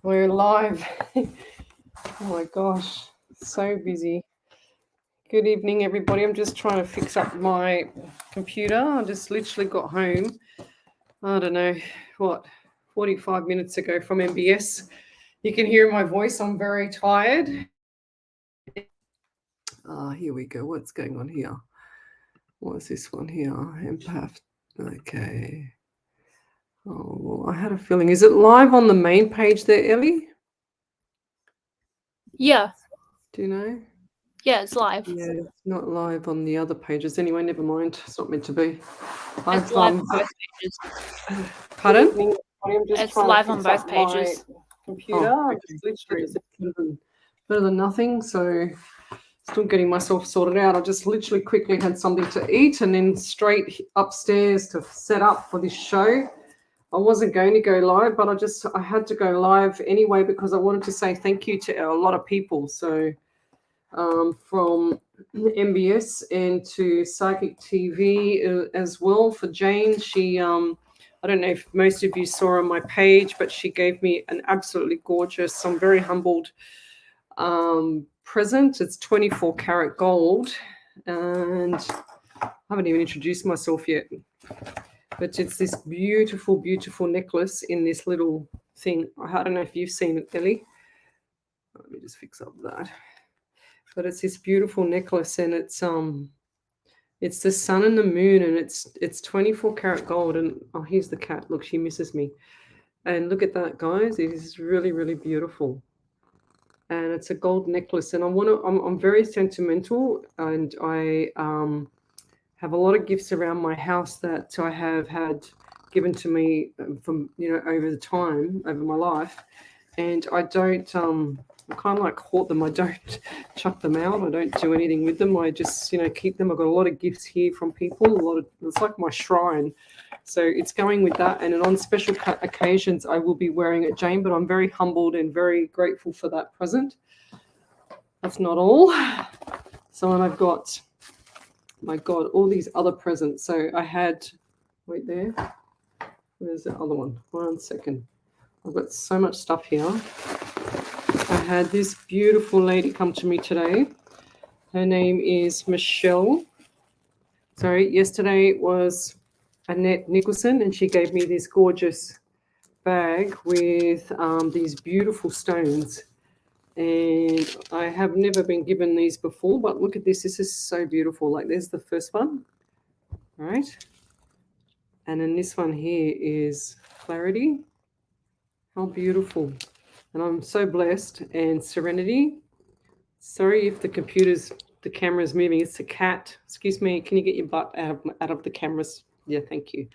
We're live. Oh my gosh, so busy. Good evening, everybody. I'm just trying to fix up my computer. I just literally got home, I don't know, what, 45 minutes ago from MBS. You can hear my voice. I'm very tired. Here we go. What's going on here? What's this one here? Empath. Okay. Oh, well, I had a feeling. Is it live on the main page there, Ellie? Yeah. Do you know? Yeah, it's live. Yeah, it's not live on the other pages. Anyway, never mind. It's not meant to be. It's live on both pages. Pardon? It's live on both pages. Computer. Oh, Just literally it's better than nothing. So still getting myself sorted out. I just literally quickly had something to eat and then straight upstairs to set up for this show. I wasn't going to go live, but I had to go live anyway because I wanted to say thank you to a lot of people. So from MBS and to Psychic TV as well for Jane. She, I don't know if most of you saw on my page, but she gave me an absolutely gorgeous, I'm very humbled present. It's 24 karat gold, and I haven't even introduced myself yet. But it's this beautiful, beautiful necklace in this little thing. I don't know if you've seen it, Ellie. Let me just fix up that. But it's this beautiful necklace, and it's the sun and the moon, and it's 24 karat gold. And oh, here's the cat. Look, she misses me. And look at that, guys. It is really, really beautiful. And it's a gold necklace. And I'm very sentimental, and I have a lot of gifts around my house that I have had given to me from over the time, over my life, and I don't. I kind of like hoard them. I don't chuck them out. I don't do anything with them. I just, keep them. I've got a lot of gifts here from people. It's like my shrine. So it's going with that. And on special occasions, I will be wearing it, Jane. But I'm very humbled and very grateful for that present. That's not all. So and I've got, my God, all these other presents. So I had, wait there. Where's the other one? 1 second. I've got so much stuff here. I had this beautiful lady come to me today. Her name is Michelle. Sorry, yesterday was Annette Nicholson, and she gave me this gorgeous bag with these beautiful stones. And I have never been given these before, but look at this. This is so beautiful. Like, there's the first one, right? And then this one here is clarity. How beautiful. And I'm so blessed. And serenity. Sorry if the camera's moving. It's a cat. Excuse me. Can you get your butt out of the cameras? Yeah, thank you.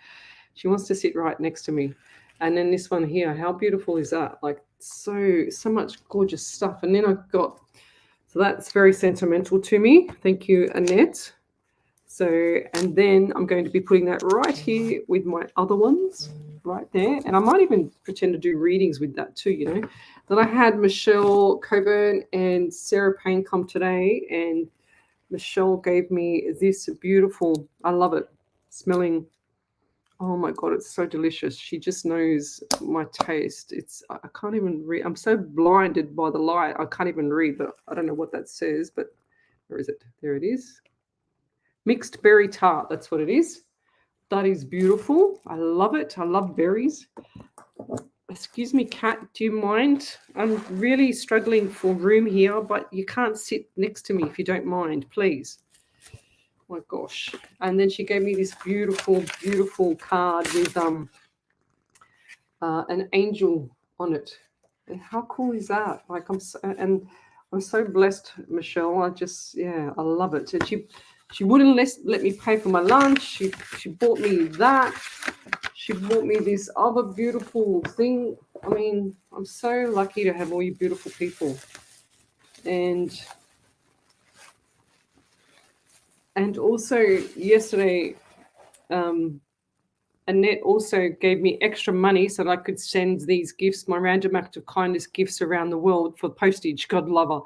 She wants to sit right next to me. And then this one here. How beautiful is that? Like, so much gorgeous stuff. And then I've got, so that's very sentimental to me. Thank you, Annette. So, and then I'm going to be putting that right here with my other ones right there. And I might even pretend to do readings with that too, Then I had Michelle Coburn and Sarah Payne come today, and Michelle gave me this beautiful, I love it, smelling, oh my God, it's so delicious. She just knows my taste. I can't even read. I'm so blinded by the light. I can't even read, but I don't know what that says, but where is it? There it is. Mixed berry tart, that's what it is. That is beautiful. I love it. I love berries. Excuse me, cat, do you mind? I'm really struggling for room here, but you can't sit next to me if you don't mind, please. Oh my gosh. And then she gave me this beautiful, beautiful card with an angel on it. And how cool is that? Like, I'm so blessed, Michelle. I love it. And she wouldn't let me pay for my lunch. She bought me that. She bought me this other beautiful thing. I mean, I'm so lucky to have all you beautiful people. And also yesterday, Annette also gave me extra money so that I could send these gifts, my random act of kindness gifts around the world for postage. God love her.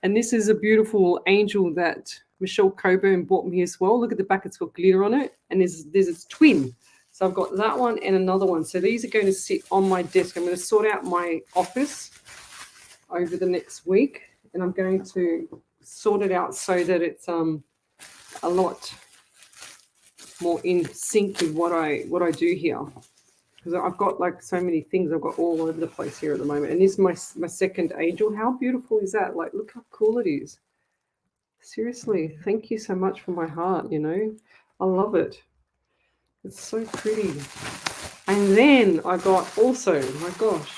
And this is a beautiful angel that Michelle Coburn bought me as well. Look at the back, it's got glitter on it. And there's its twin. So I've got that one and another one. So these are going to sit on my desk. I'm going to sort out my office over the next week, and I'm going to sort it out so that it's a lot more in sync with what I do here. Because I've got like so many things I've got all over the place here at the moment. And this is my second angel. How beautiful is that? Like, look how cool it is. Seriously, thank you so much from my heart, you know. I love it. It's so pretty. And then I got also, my gosh,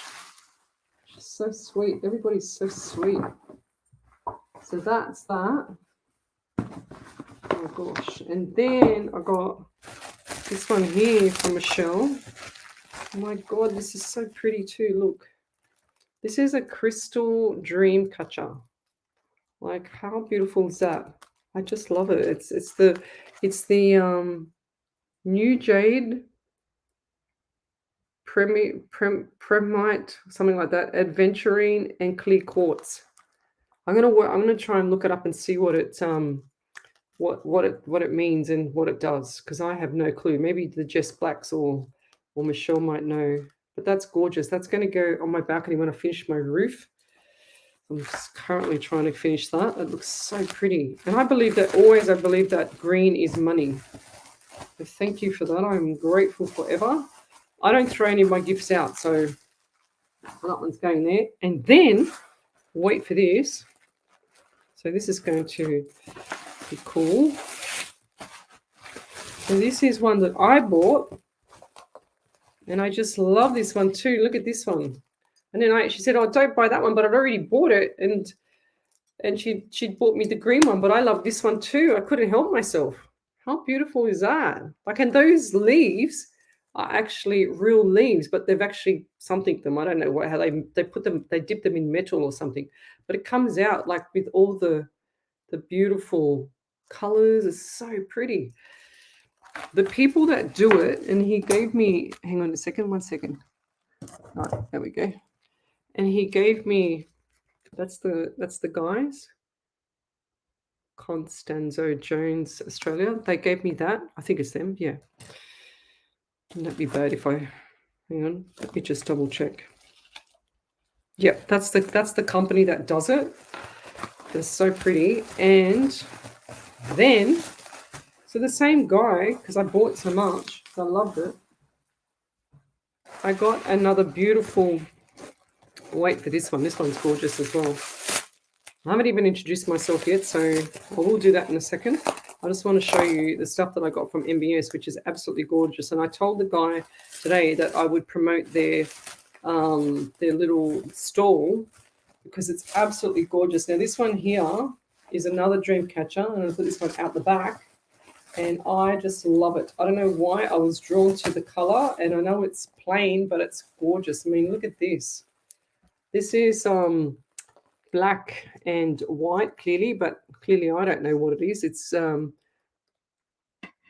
so sweet. Everybody's so sweet. So that's that. Oh gosh. And then I got this one here from Michelle. Oh my God, this is so pretty too. Look. This is a crystal dream catcher. Like, how beautiful is that? I just love it. It's the new jade premite, something like that, adventurine and clear quartz. I'm gonna try and look it up and see what it means and what it does, because I have no clue. Maybe the Jess Blacks or Michelle might know. But that's gorgeous. That's going to go on my balcony when I finish my roof. I'm just currently trying to finish that. It looks so pretty. And I believe that green is money. So thank you for that. I'm grateful forever. I don't throw any of my gifts out, so that one's going there. And then, wait for this. So this is going to be cool. So this is one that I bought. And I just love this one too. Look at this one. And then she said, "Oh, don't buy that one," but I'd already bought it. And she'd bought me the green one, but I love this one too. I couldn't help myself. How beautiful is that? Like, and those leaves are actually real leaves, but they've actually something them. I don't know how they put them. They dip them in metal or something. But it comes out like with all the beautiful colors. It's so pretty. The people that do it, and he gave me, hang on a second, 1 second. All right, there we go. And he gave me, that's the guys, Constanzo Jones, Australia. They gave me that. I think it's them, yeah. Wouldn't that be bad if I, hang on, let me just double check. Yeah, that's the company that does it. They're so pretty. And then, so the same guy, because I bought so much, I loved it. I got another beautiful, wait for this one. This one's gorgeous as well. I haven't even introduced myself yet, so I will do that in a second. I just want to show you the stuff that I got from MBS, which is absolutely gorgeous. And I told the guy today that I would promote their little stall because it's absolutely gorgeous. Now, this one here is another dream catcher. I'm going to put this one out the back. And I just love it. I don't know why I was drawn to the color, and I know it's plain, but it's gorgeous. I mean, look at this. This is black and white, clearly, but clearly I don't know what it is. It's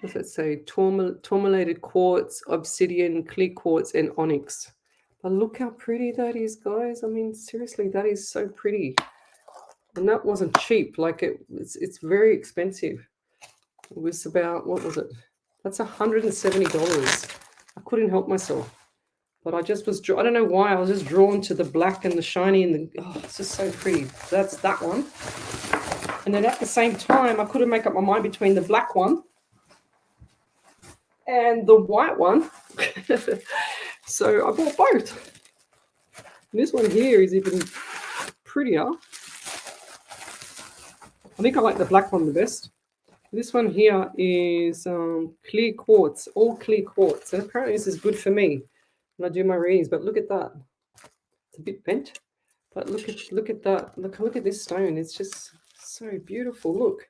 what's that say? Tourmalated quartz, obsidian, clear quartz, and onyx. But look how pretty that is, guys. I mean, seriously, that is so pretty. And that wasn't cheap. Like it's very expensive. It was about, what was it? That's $170. I couldn't help myself. But I just was, I don't know why, I was just drawn to the black and the shiny and the, oh, it's just so pretty. That's that one. And then at the same time, I couldn't make up my mind between the black one and the white one. So I bought both. And this one here is even prettier. I think I like the black one the best. This one here is clear quartz, all clear quartz. And apparently this is good for me when I do my readings. But look at that. It's a bit bent. But look at that. Look at this stone. It's just so beautiful. Look.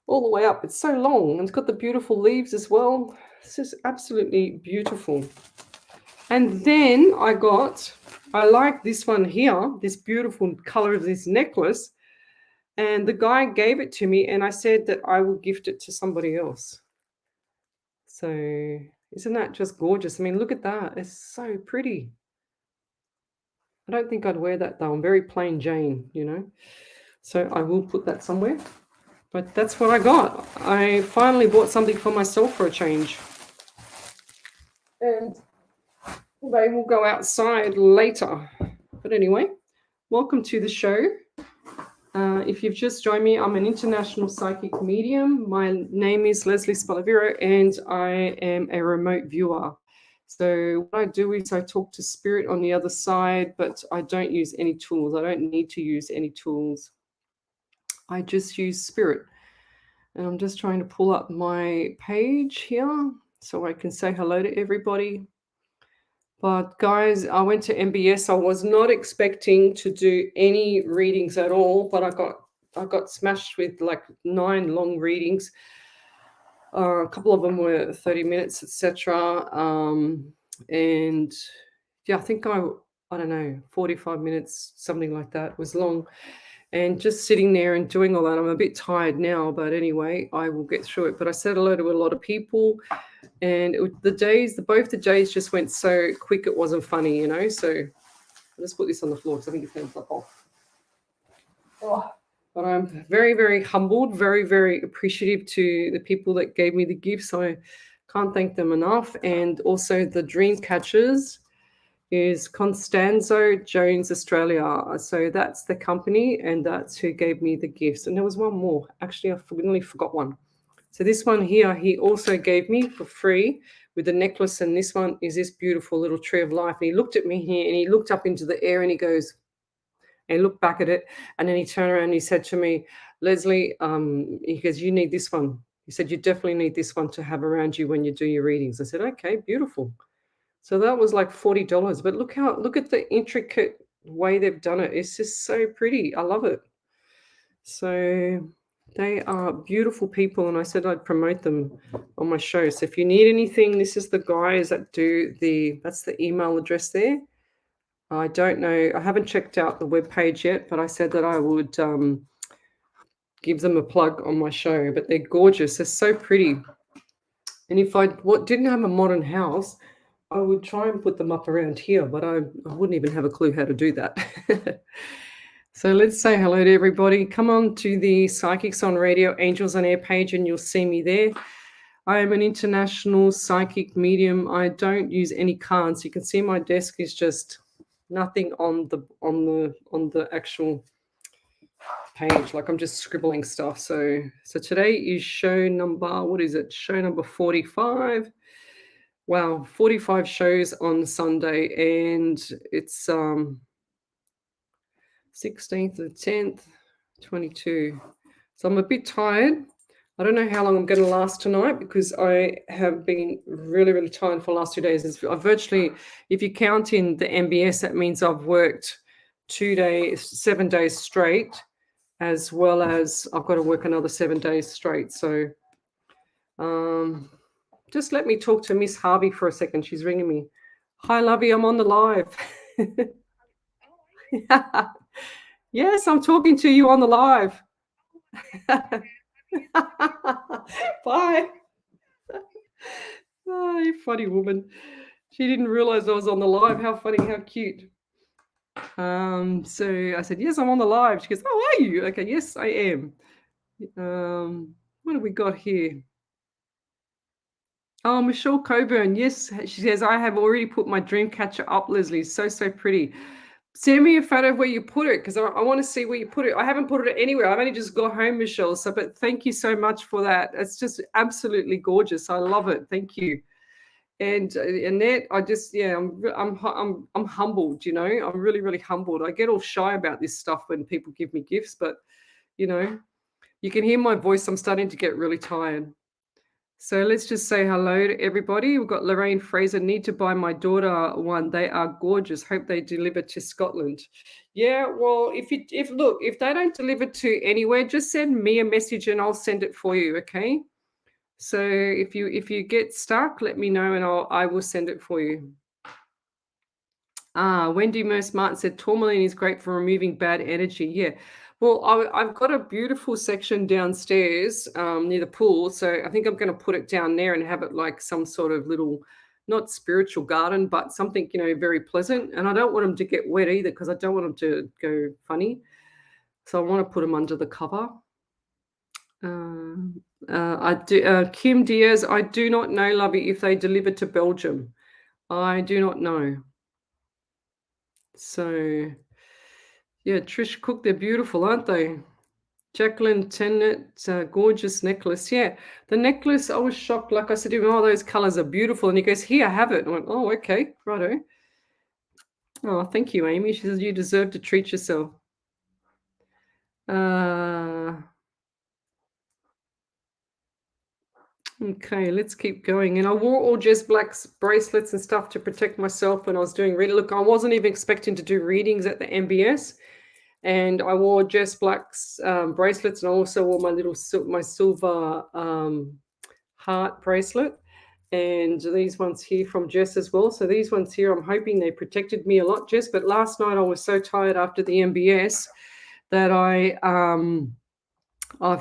All the way up. It's so long. And it's got the beautiful leaves as well. It's just absolutely beautiful. And then I like this one here, this beautiful color of this necklace. And the guy gave it to me, and I said that I will gift it to somebody else. So isn't that just gorgeous? I mean, look at that. It's so pretty. I don't think I'd wear that, though. I'm very plain Jane, you know. So I will put that somewhere. But that's what I got. I finally bought something for myself for a change. and they will go outside later. But anyway, welcome to the show. If you've just joined me, I'm an international psychic medium. My name is Lesley Spaliviero, and I am a remote viewer. So what I do is I talk to spirit on the other side, but I don't use any tools. I don't need to use any tools. I just use spirit. And I'm just trying to pull up my page here so I can say hello to everybody. But guys, I went to MBS. I was not expecting to do any readings at all, but I got smashed with like 9 long readings. A couple of them were 30 minutes, etc. And yeah, I think I don't know, 45 minutes, something like that, was long. And just sitting there and doing all that, I'm a bit tired now, but anyway, I will get through it. But I said hello to a lot of people, and both the days just went so quick, it wasn't funny, you know. So I'll just put this on the floor because I think it's going to flop off. Oh. But I'm very, very humbled, very, very appreciative to the people that gave me the gifts. I can't thank them enough. And also the dream catchers is Constanzo Jones Australia. So that's the company, and that's who gave me the gifts. And there was one more. Actually, I nearly forgot one. So this one here, he also gave me for free with the necklace, and this one is this beautiful little tree of life. And he looked at me here, and he looked up into the air, and he goes, and he looked back at it, and then he turned around and he said to me, Lesley, he goes, you need this one. He said, you definitely need this one to have around you when you do your readings. I said, okay, beautiful. So that was like $40. But look at the intricate way they've done it. It's just so pretty. I love it. So they are beautiful people, and I said I'd promote them on my show. So if you need anything, this is the guys that do that's the email address there. I don't know. I haven't checked out the webpage yet, but I said that I would give them a plug on my show. But they're gorgeous. They're so pretty. And if I didn't have a modern house, I would try and put them up around here, but I wouldn't even have a clue how to do that. So let's say hello to everybody. Come on to the Psychics on Radio, Angels on Air page, and you'll see me there. I am an international psychic medium. I don't use any cards. You can see my desk is just nothing on the actual page. Like I'm just scribbling stuff. So today is show number, what is it? Show number 45. Wow, 45 shows on Sunday, and it's 16th to 10th, 22. So I'm a bit tired. I don't know how long I'm going to last tonight because I have been really, really tired for the last 2 days. I've virtually, if you count in the MBS, that means I've worked 7 days straight, as well as I've got to work another 7 days straight. So just let me talk to Miss Harvey for a second. She's ringing me. Hi, Lovey, I'm on the live. Yes, I'm talking to you on the live. Bye. Oh, you funny woman. She didn't realize I was on the live. How funny, how cute. So I said, yes, I'm on the live. She goes, oh, are you? Okay, yes, I am. What have we got here? Oh, Michelle Coburn. Yes, she says, I have already put my dream catcher up, Lesley. So pretty. Send me a photo of where you put it, because I want to see where you put it. I haven't put it anywhere. I've only just got home, Michelle. So, but thank you so much for that. It's just absolutely gorgeous. I love it. Thank you. And Annette, I'm humbled. You know, I'm really, really humbled. I get all shy about this stuff when people give me gifts, but you know, you can hear my voice. I'm starting to get really tired. So let's just say hello to everybody. We've got Lorraine Fraser. Need to buy my daughter one. They are gorgeous. Hope they deliver to Scotland. Yeah, well, if they don't deliver to anywhere, just send me a message and I'll send it for you. Okay. So if you get stuck, let me know and I will send it for you. Wendy Merce Martin said tourmaline is great for removing bad energy. Yeah. Well, I've got a beautiful section downstairs near the pool. So I think I'm going to put it down there and have it like some sort of little, not spiritual garden, but something, you know, very pleasant. And I don't want them to get wet either because I don't want them to go funny. So I want to put them under the cover. Kim Diaz, I do not know, Lovey, if they deliver to Belgium. I do not know. So, yeah, Trish Cook, they're beautiful, aren't they? Jacqueline Tennant, gorgeous necklace. Yeah, the necklace, I was shocked. Like I said to him, oh, those colors are beautiful. And he goes, here, have it. I went, oh, okay, righto. Oh, thank you, Amy. She says, you deserve to treat yourself. Okay, let's keep going. And I wore all Jess Black's bracelets and stuff to protect myself when I was doing reading. Look, I wasn't even expecting to do readings at the MBS. And I wore Jess Black's bracelets, and I also wore my little my silver heart bracelet. And these ones here from Jess as well. So these ones here, I'm hoping they protected me a lot, Jess. But last night I was so tired after the MBS that I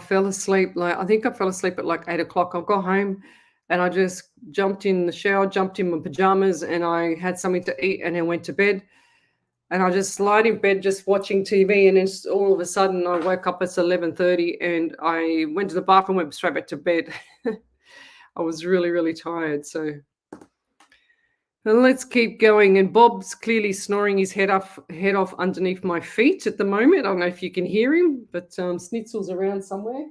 fell asleep. I think I fell asleep at like 8 o'clock. I got home and I just jumped in the shower, jumped in my pajamas, and I had something to eat and then went to bed. And I just lied in bed just watching TV, and then all of a sudden I woke up at 11:30 and I went to the bathroom, went straight back to bed. I was really, really tired. So let's keep going. And Bob's clearly snoring his head off underneath my feet at the moment. I don't know if you can hear him, but Schnitzel's around somewhere.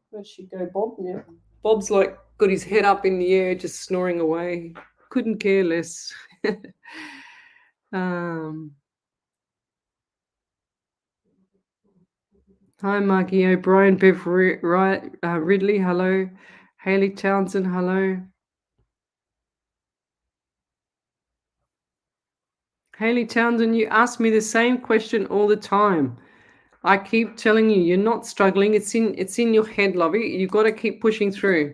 Where should go, Bob? Yeah. Bob's like got his head up in the air, just snoring away. Couldn't care less. Hi, Margie O'Brien, Bev Ridley, hello. Haley Townsend, hello. Haley Townsend, you ask me the same question all the time. I keep telling you, you're not struggling. It's in your head, lovey. You've got to keep pushing through.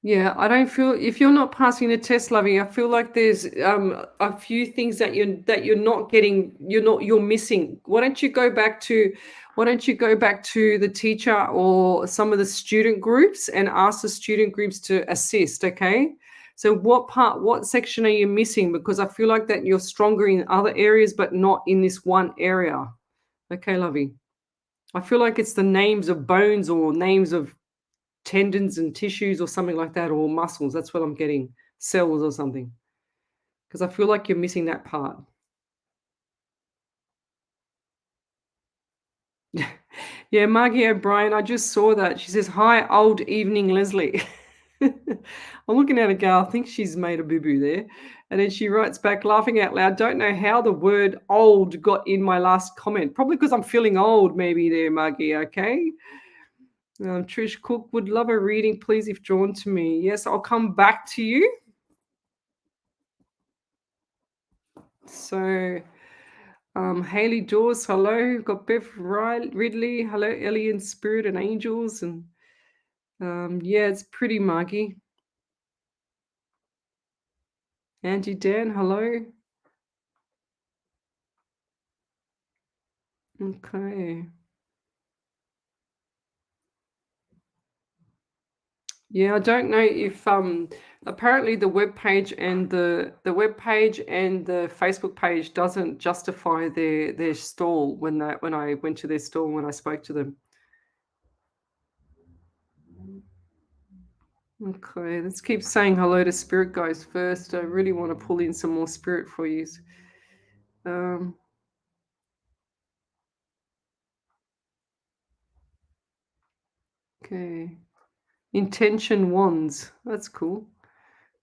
Yeah, I don't feel if you're not passing the test, lovey, I feel like there's a few things that you're not getting, you're missing. Why don't you go back to the teacher or some of the student groups and ask the student groups to assist, okay? So what section are you missing? Because I feel like that you're stronger in other areas, but not in this one area. Okay, lovey. I feel like it's the names of bones or names of tendons and tissues or something like that, or muscles. That's what I'm getting, cells or something, because I feel like you're missing that part. Yeah, Margie O'Brien, I just saw that. She says, hi, old evening, Leslie. I'm looking at a girl, I think she's made a boo-boo there. And then she writes back, laughing out loud, don't know how the word old got in my last comment. Probably because I'm feeling old maybe there, Margie, okay? Trish Cook, would love a reading, please, if drawn to me. Yes, I'll come back to you. So, Haley Dawes, hello. We've got Bev Ridley, hello. Ellie and Spirit and Angels. And yeah, it's pretty muggy. Angie Dan, hello. Okay. Yeah, I don't know if apparently the web page and the Facebook page doesn't justify their stall when I went to their stall when I spoke to them. Okay, let's keep saying hello to spirit guys first. I really want to pull in some more spirit for you. Okay. Intention wands. That's cool.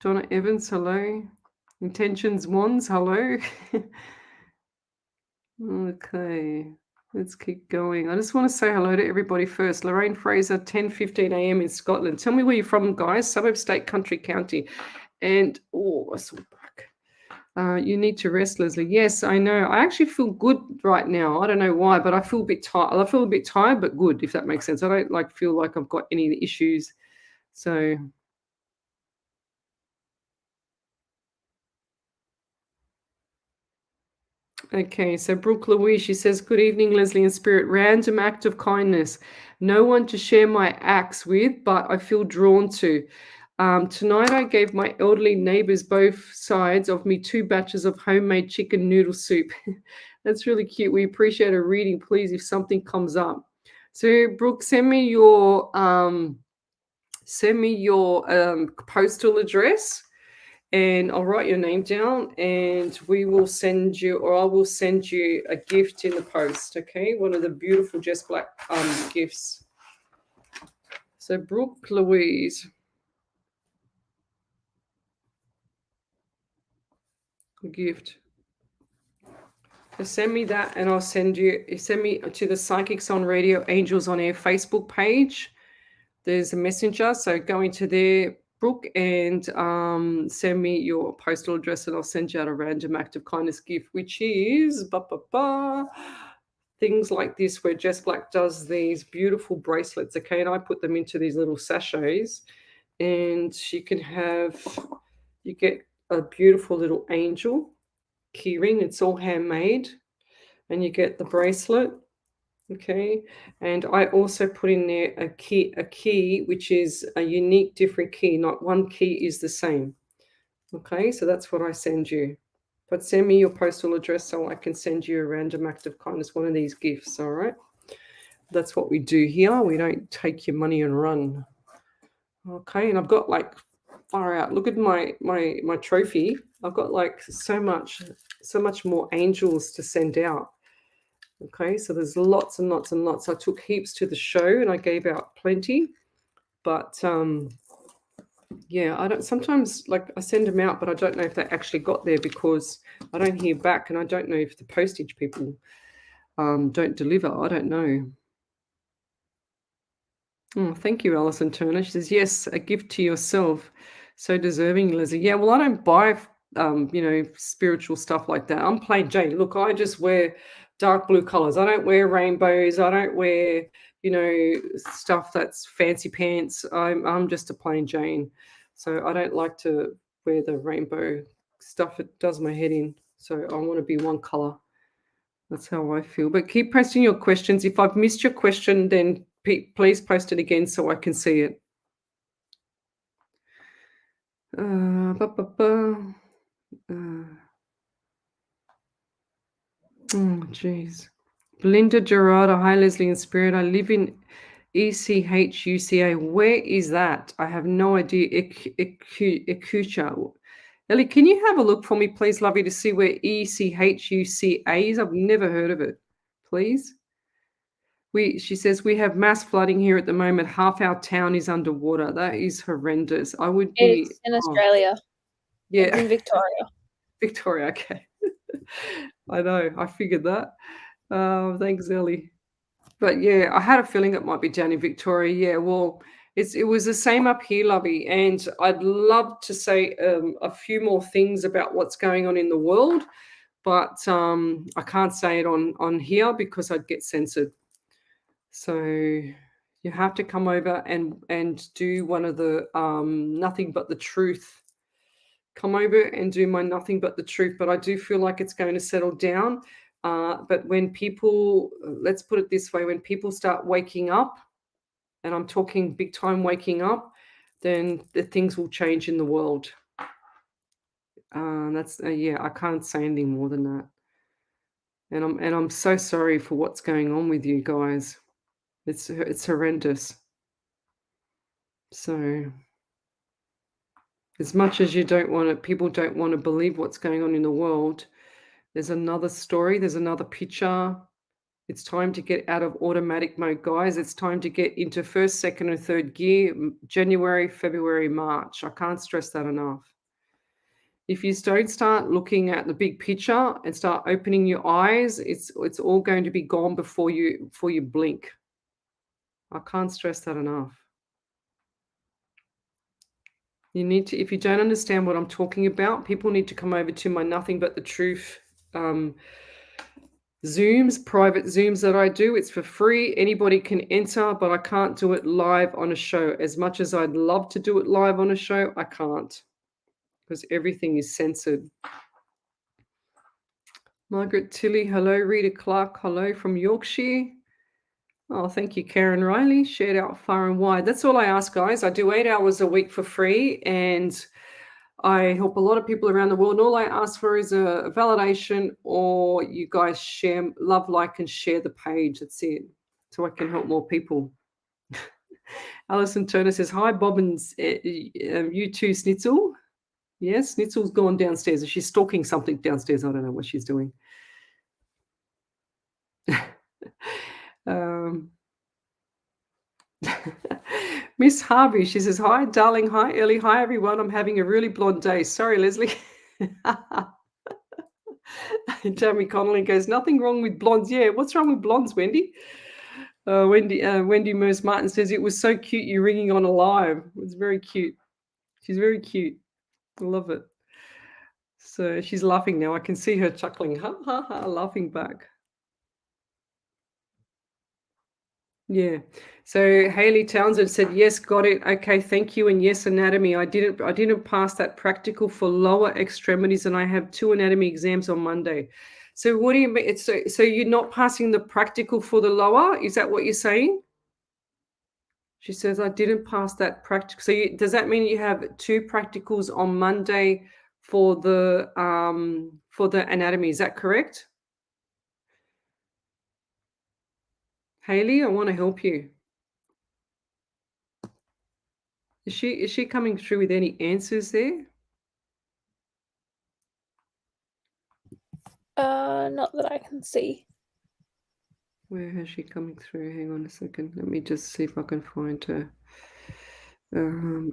Donna Evans, hello. Intentions wands, hello. Okay. Let's keep going. I just want to say hello to everybody first. Lorraine Fraser, 10:15 a.m. in Scotland. Tell me where you're from, guys. Suburb, state, country, county. And I saw back. You need to rest, Leslie. Yes, I know. I actually feel good right now. I don't know why, but I feel a bit tired. I feel a bit tired, but good, if that makes sense. I don't feel like I've got any issues. So okay, so Brooke Louise, she says, good evening, Leslie and Spirit. Random act of kindness. No one to share my acts with, but I feel drawn to. Tonight I gave my elderly neighbors both sides of me 2 batches of homemade chicken noodle soup. That's really cute. We appreciate a reading, please, if something comes up. So Brooke, send me your send me your postal address, and I'll write your name down, and we will send you, or I will send you a gift in the post, okay? One of the beautiful Jess Black gifts. So Brooke Louise. Gift. So send me that, and I'll send me to the Psychics on Radio Angels on Air Facebook page. There's a messenger, so go into there, Brooke, and send me your postal address, and I'll send you out a random act of kindness gift, which is things like this, where Jess Black does these beautiful bracelets, okay? And I put them into these little sachets, and you get a beautiful little angel keyring. It's all handmade, and you get the bracelet, okay? And I also put in there a key which is a unique, different key. Not one key is the same, okay? So that's what I send you. But send me your postal address so I can send you a random act of kindness, one of these gifts, all right? That's what we do here. We don't take your money and run, okay? And I've got like far out. Look at my trophy. I've got like so much more angels to send out. Okay, so there's lots and lots and lots. I took heaps to the show and I gave out plenty. But yeah, I don't sometimes, like, I send them out, but I don't know if they actually got there because I don't hear back, and I don't know if the postage people don't deliver. I don't know. Oh, thank you, Alison Turner. She says, yes, a gift to yourself. So deserving, Leslie. Yeah, well, I don't buy, spiritual stuff like that. I'm plain Jane. Look, I just wear dark blue colors. I don't wear rainbows. I don't wear, stuff that's fancy pants. I'm just a plain Jane. So I don't like to wear the rainbow stuff. It does my head in. So I want to be one color. That's how I feel. But keep posting your questions. If I've missed your question, then please post it again so I can see it. Oh, jeez. Belinda Gerardo. Hi, Leslie in Spirit. I live in ECHUCA. Where is that? I have no idea. Ekucha. Ellie, can you have a look for me, please, lovey, to see where ECHUCA is? I've never heard of it. Please. She says we have mass flooding here at the moment. Half our town is underwater. That is horrendous. I would be. It's in Australia. Yeah. It's in Victoria. Victoria, okay. I know. I figured that. Thanks, Ellie. But yeah, I had a feeling it might be down in Victoria. Yeah, well, it was the same up here, lovey. And I'd love to say a few more things about what's going on in the world, but I can't say it on here because I'd get censored. So you have to come over and do one of the Nothing But the Truth. Come over and do my Nothing But the Truth. But I do feel like it's going to settle down. But when people, let's put it this way, when people start waking up, and I'm talking big time waking up, then the things will change in the world. I can't say anything more than that. And I'm so sorry for what's going on with you guys. It's horrendous. So as much as people don't want to believe what's going on in the world, there's another story, there's another picture. It's time to get out of automatic mode, guys. It's time to get into first, second, and third gear, January, February, March. I can't stress that enough. If you don't start looking at the big picture and start opening your eyes, it's all going to be gone before you blink. I can't stress that enough. You need to, if you don't understand what I'm talking about, people need to come over to my Nothing But the Truth Zooms, private Zooms that I do. It's for free. Anybody can enter, but I can't do it live on a show. As much as I'd love to do it live on a show, I can't because everything is censored. Margaret Tilley, hello. Rita Clark, hello from Yorkshire. Oh, thank you, Karen Riley. Shared out far and wide. That's all I ask, guys. I do 8 hours a week for free, and I help a lot of people around the world. And all I ask for is a validation, or you guys share, love, like, and share the page. That's it. So I can help more people. Alison Turner says, hi, Bobbins, you too, Snitzel. Yes, Snitzel's gone downstairs. She's stalking something downstairs. I don't know what she's doing. Miss Harvey, she says, hi, darling. Hi, Ellie. Hi, everyone. I'm having a really blonde day. Sorry, Leslie. Tammy Connolly goes, nothing wrong with blondes. Yeah, what's wrong with blondes, Wendy? Wendy Merce Martin says, it was so cute you ringing on a live. It was very cute. She's very cute. I love it. So she's laughing now. I can see her chuckling, ha, ha, ha, laughing back. Yeah. So Haley Townsend said, yes, got it. Okay, thank you. And yes, anatomy. I didn't pass that practical for lower extremities, and I have 2 anatomy exams on Monday. So what do you mean? So you're not passing the practical for the lower? Is that what you're saying? She says, I didn't pass that practical. So does that mean you have 2 practicals on Monday for the anatomy? Is that correct? Haley, I want to help you. Is she coming through with any answers there? Not that I can see. Where is she coming through? Hang on a second. Let me just see if I can find her.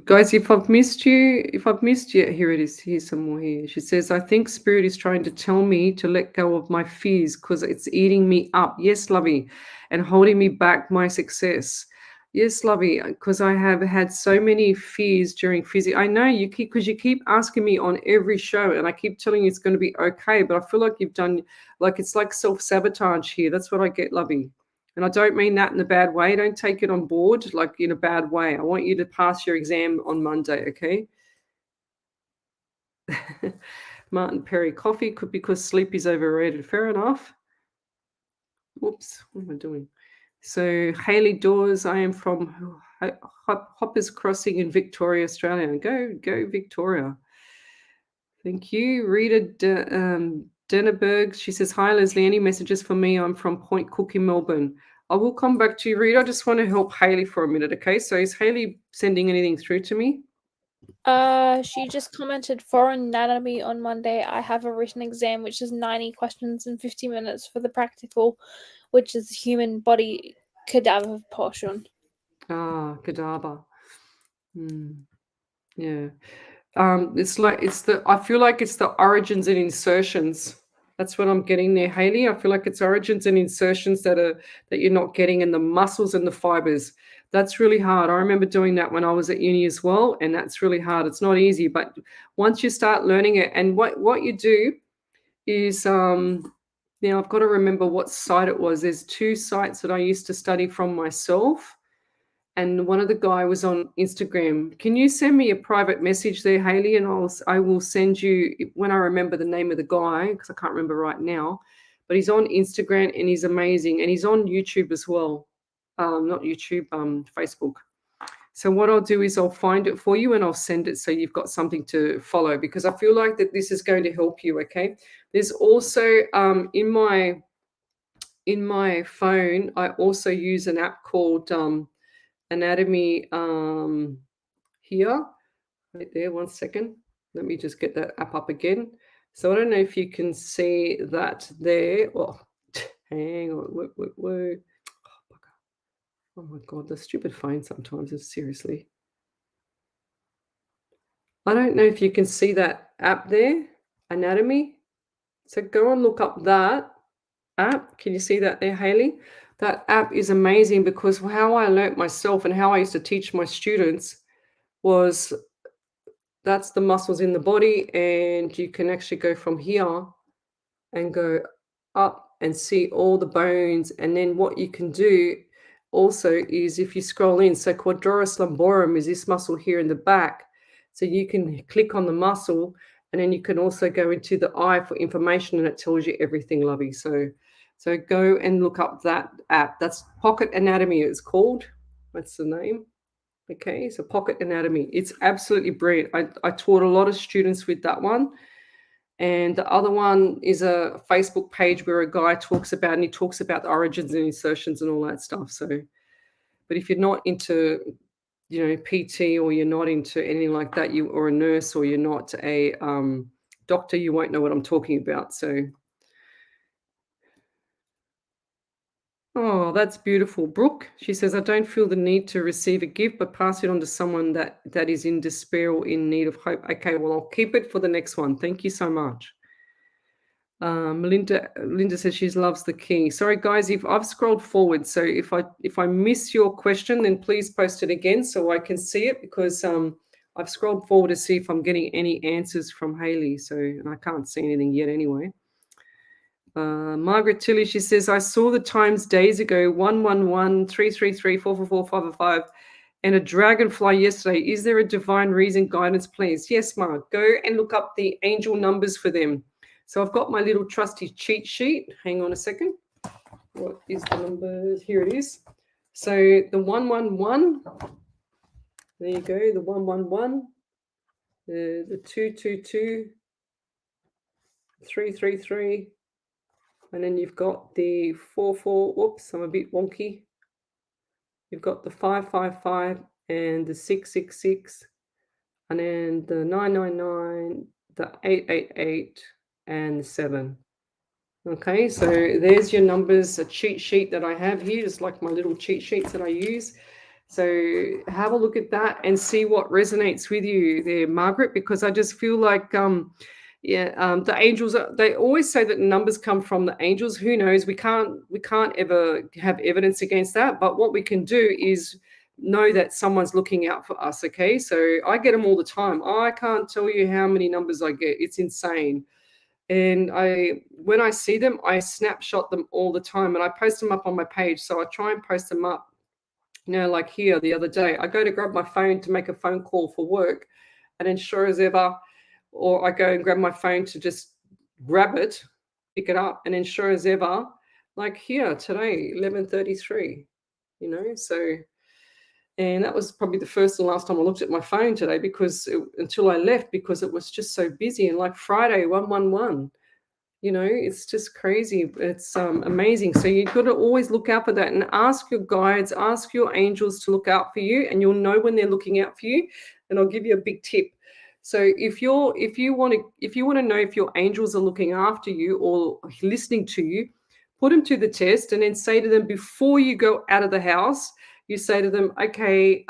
Guys, if I've missed you, here it is. Here's some more here. She says, I think Spirit is trying to tell me to let go of my fears because it's eating me up. Yes, Lovey, and holding me back my success. Yes, Lovey, because I have had so many fears during physio. I know you keep asking me on every show, and I keep telling you it's going to be okay, but I feel like you've done, like it's like self-sabotage here. That's what I get, Lovey. And I don't mean that in a bad way. Don't take it on board like in a bad way. I want you to pass your exam on Monday, okay? Martin Perry, coffee could because sleep is overrated. Fair enough. Whoops, what am I doing? So Haley Dawes, I am from Hoppers Crossing in Victoria, Australia. Go Victoria. Thank you. Rita Denneberg, she says, hi, Leslie, any messages for me? I'm from Point Cook in Melbourne. I will come back to you, Rita. I just want to help Haley for a minute, okay? So is Haley sending anything through to me? She just commented foreign anatomy on Monday. I have a written exam, which is 90 questions and 50 minutes for the practical, which is human body cadaver portion. Ah, cadaver. Yeah. I feel like it's the origins and insertions. That's what I'm getting there, Haley. I feel like it's origins and insertions that you're not getting, in the muscles and the fibers. That's really hard. I remember doing that when I was at uni as well, and that's really hard. It's not easy, but once you start learning it, and what you do is now I've got to remember what site it was. There's 2 sites that I used to study from myself. And one of the guy was on Instagram. Can you send me a private message there, Haley? And I will send you when I remember the name of the guy, because I can't remember right now. But he's on Instagram and he's amazing. And he's on YouTube as well. Not YouTube, Facebook. So what I'll do is I'll find it for you and I'll send it so you've got something to follow, because I feel like that this is going to help you, okay? There's also in my phone, I also use an app called Anatomy here, right there. 1 second. Let me just get that app up again. So I don't know if you can see that there. Oh, hang on. Whoa. Oh my God, the stupid phone sometimes is seriously. I don't know if you can see that app there, Anatomy. So go and look up that app. Can you see that there, Haley? That app is amazing, because how I learnt myself and how I used to teach my students was that's the muscles in the body, and you can actually go from here and go up and see all the bones. And then what you can do also is, if you scroll in, so quadratus lumborum is this muscle here in the back. So you can click on the muscle, and then you can also go into the eye for information, and it tells you everything, Lovey. So go and look up that app. That's Pocket Anatomy, it's called. That's the name. Okay, so Pocket Anatomy. It's absolutely brilliant. I taught a lot of students with that one. And the other one is a Facebook page where a guy talks about, and he talks about the origins and insertions and all that stuff. So But if you're not into, PT, or you're not into anything like that, or a nurse, or you're not a doctor, you won't know what I'm talking about. So, oh, that's beautiful. Brooke, she says, I don't feel the need to receive a gift, but pass it on to someone that is in despair or in need of hope. Okay, well, I'll keep it for the next one. Thank you so much. Linda says she loves the key. Sorry, guys, if I've scrolled forward, so if I miss your question, then please post it again so I can see it, because I've scrolled forward to see if I'm getting any answers from Haley. So, and I can't see anything yet anyway. Margaret Tilly, she says, I saw the times days ago, 111, 333, 444, 555, and a dragonfly yesterday. Is there a divine reason, guidance, please? Yes, Mark, go and look up the angel numbers for them. So I've got my little trusty cheat sheet. Hang on a second. What is the number? Here it is. So the 111, there you go, the 111, the 222, 333, and then you've got the 44. Whoops, I'm a bit wonky. You've got the 555 and the 666, and then the 999, the 888, and the 7. Okay, so there's your numbers, a cheat sheet that I have here, just like my little cheat sheets that I use. So have a look at that and see what resonates with you there, Margaret, because I just feel like, the angels, they always say that numbers come from the angels. Who knows? We can't ever have evidence against that. But what we can do is know that someone's looking out for us. Okay, so I get them all the time. I can't tell you how many numbers I get. It's insane. And when I see them, I snapshot them all the time, and I post them up on my page. So I try and post them up, like here the other day, I go to grab my phone to make a phone call for work, and then sure as ever, or I go and grab my phone to just grab it, pick it up, and then sure as ever, like here today, 11:33, so. And that was probably the first and last time I looked at my phone today, until I left, because it was just so busy. And like Friday, 111, it's just crazy. It's amazing. So you've got to always look out for that, and ask your guides, ask your angels to look out for you, and you'll know when they're looking out for you. And I'll give you a big tip. So if you want to know if your angels are looking after you or listening to you, put them to the test, and then say to them before you go out of the house, you say to them, okay,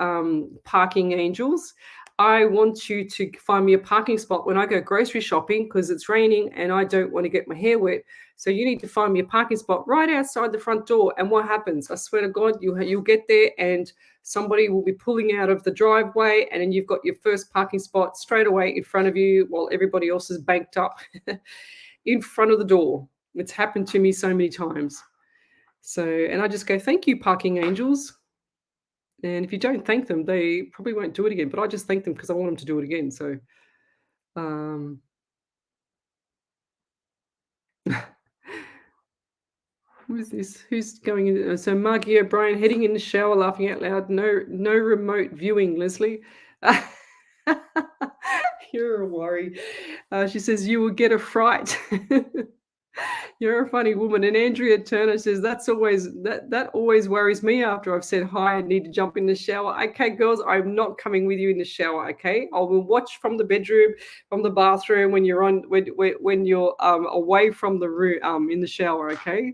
parking angels, I want you to find me a parking spot when I go grocery shopping, because it's raining and I don't want to get my hair wet. So you need to find me a parking spot right outside the front door. And what happens? I swear to God, you'll get there and somebody will be pulling out of the driveway, and then you've got your first parking spot straight away in front of you while everybody else is banked up in front of the door. It's happened to me so many times. So, and I just go, thank you, parking angels. And if you don't thank them, they probably won't do it again. But I just thank them because I want them to do it again. So, who is this? Who's going in? So Margie O'Brien heading in the shower, laughing out loud. No remote viewing, Leslie. You're a worry. She says you will get a fright. You're a funny woman. And Andrea Turner says that always worries me after I've said hi and need to jump in the shower. Okay, girls, I'm not coming with you in the shower. Okay, I will watch from the bedroom, from the bathroom when you're away from the room, in the shower. Okay,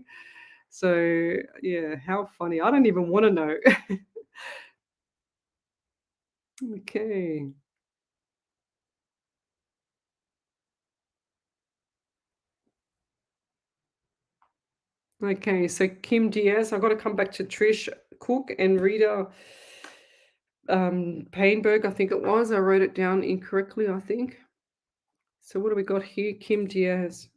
so yeah, how funny. I don't even want to know. Okay. Okay, so Kim Diaz, I've got to come back to Trish Cook and Rita Painberg, I think it was. I wrote it down incorrectly, I think. So what do we got here? Kim Diaz.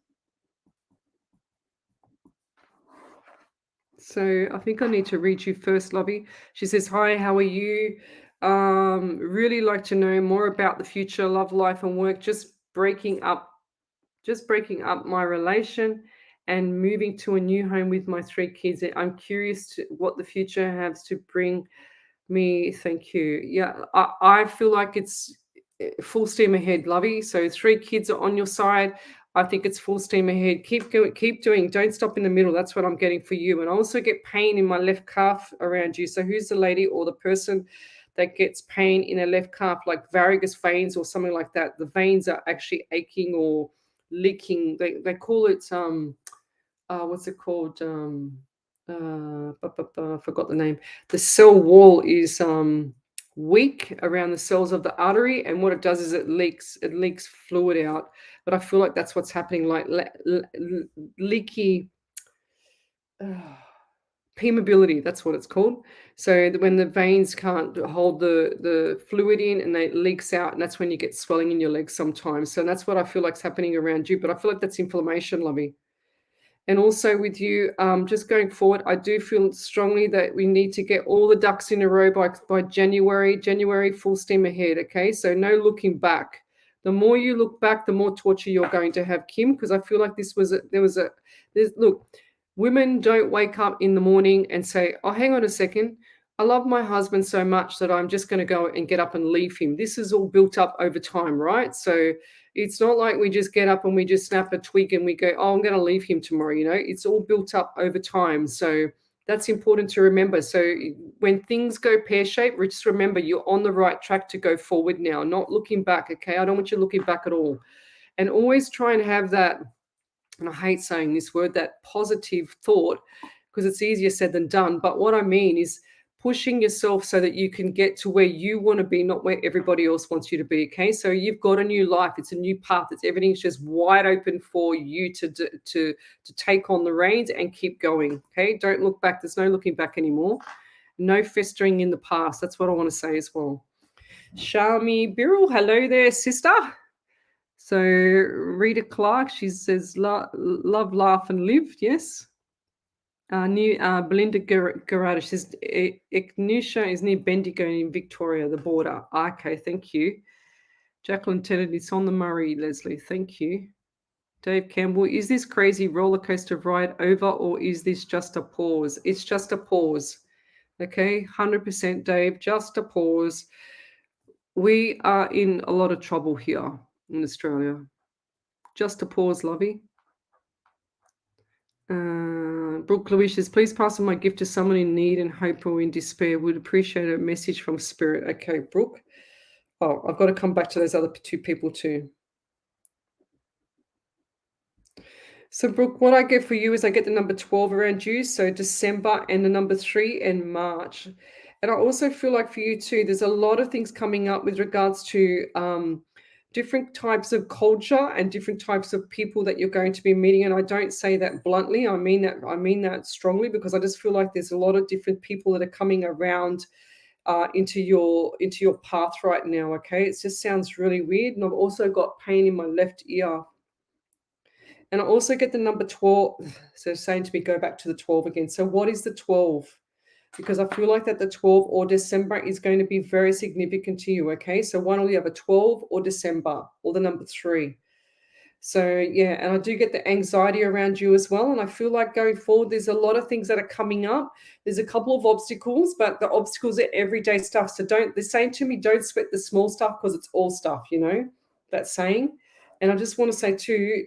So I think I need to read you first, Lovey. She says, hi, how are you? Really like to know more about the future, love, life, and work. Just breaking up my relation and moving to a new home with my 3 kids. I'm curious what the future has to bring me. Thank you. Yeah, I feel like it's full steam ahead, Lovey. So 3 kids are on your side. I think it's full steam ahead. Keep going, keep doing. Don't stop in the middle. That's what I'm getting for you. And I also get pain in my left calf around you. So who's the lady or the person that gets pain in a left calf, like varicose veins or something like that? The veins are actually aching or leaking. They call it what's it called? I forgot the name. The cell wall is weak around the cells of the artery, and what it does is it leaks fluid out. But I feel like that's what's happening, like leaky permeability. That's what it's called. So when the veins can't hold the fluid in and it leaks out, and that's when you get swelling in your legs sometimes. So that's what I feel like's happening around you. But I feel like that's inflammation, lovey. And also with you, just going forward, I do feel strongly that we need to get all the ducks in a row by January. January, full steam ahead, okay? So no looking back. The more you look back, the more torture you're going to have, Kim, because I feel like look, women don't wake up in the morning and say, oh, hang on a second, I love my husband so much that I'm just going to go and get up and leave him. This is all built up over time, right? So it's not like we just get up and we just snap a twig and we go, oh, I'm going to leave him tomorrow. It's all built up over time. So that's important to remember. So when things go pear-shaped, just remember you're on the right track to go forward now, not looking back, okay? I don't want you looking back at all. And always try and have that, and I hate saying this word, that positive thought, because it's easier said than done. But what I mean is pushing yourself so that you can get to where you want to be, not where everybody else wants you to be. Okay, so you've got a new life. It's a new path. Everything's just wide open for you to take on the reins and keep going. Okay, don't look back. There's no looking back anymore. No festering in the past. That's what I want to say as well. Shami Birrell, hello there, sister. So Rita Clark, she says love, laugh, and live. Yes. Belinda Garada says Ignitia is near Bendigo in Victoria, the border. Okay, thank you. Jacqueline Tennant, it's on the Murray, Leslie. Thank you. Dave Campbell, is this crazy roller coaster ride over, or is this just a pause? It's just a pause. Okay, 100% Dave, just a pause. We are in a lot of trouble here in Australia. Just a pause, lovey. Brooke Louise says, please pass on my gift to someone in need and hope or in despair. Would appreciate a message from Spirit. Okay, Brooke. Oh, I've got to come back to those other two people too. So, Brooke, what I get for you is I get the number 12 around you, so December, and the number 3 in March. And I also feel like for you too, there's a lot of things coming up with regards to different types of culture and different types of people that you're going to be meeting. And I don't say that bluntly. I mean that strongly, because I just feel like there's a lot of different people that are coming around into your path right now. Okay, it just sounds really weird. And I've also got pain in my left ear. And I also get the number 12. So saying to me, go back to the 12 again. So what is the 12? Because I feel like that the 12 or December is going to be very significant to you, okay? So one will you have a 12 or December or the number 3. So, yeah, and I do get the anxiety around you as well. And I feel like going forward, there's a lot of things that are coming up. There's a couple of obstacles, but the obstacles are everyday stuff. So they're saying to me, don't sweat the small stuff because it's all stuff, that saying. And I just want to say too,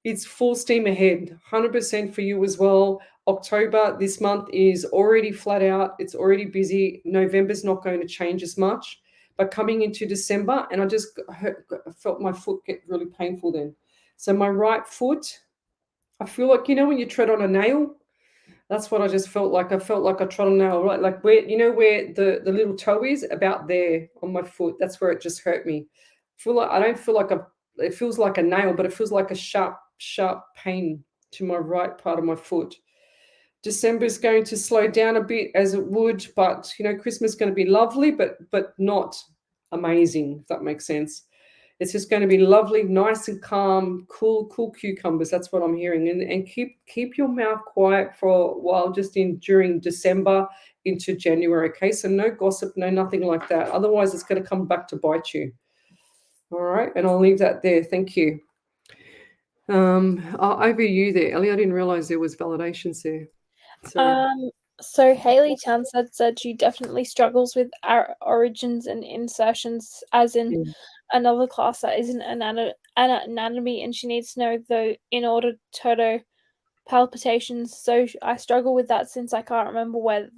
it's full steam ahead, 100% for you as well. October this month is already flat out. It's already busy. November's not going to change as much. But coming into December, and I just felt my foot get really painful then. So my right foot, I feel like, when you tread on a nail, that's what I just felt like. I felt like I trod on a nail, right? Like where the little toe is, about there on my foot. That's where it just hurt me. I don't feel like it feels like a nail, but it feels like a sharp pain to my right part of my foot. December is going to slow down a bit, as it would, but Christmas is going to be lovely, but not amazing, if that makes sense. It's just going to be lovely, nice and calm, cool cucumbers. That's what I'm hearing. And keep your mouth quiet for a while, just during December into January. Okay, so no gossip, no nothing like that. Otherwise, it's going to come back to bite you. All right, and I'll leave that there. Thank you. Over you there, Ellie. I didn't realize there was validations there. So, So Haley Townsend said she definitely struggles with origins and insertions, as in Yeah. another class that isn't anatomy, and she needs to know though in order to palpitations. So I struggle with that since I can't remember where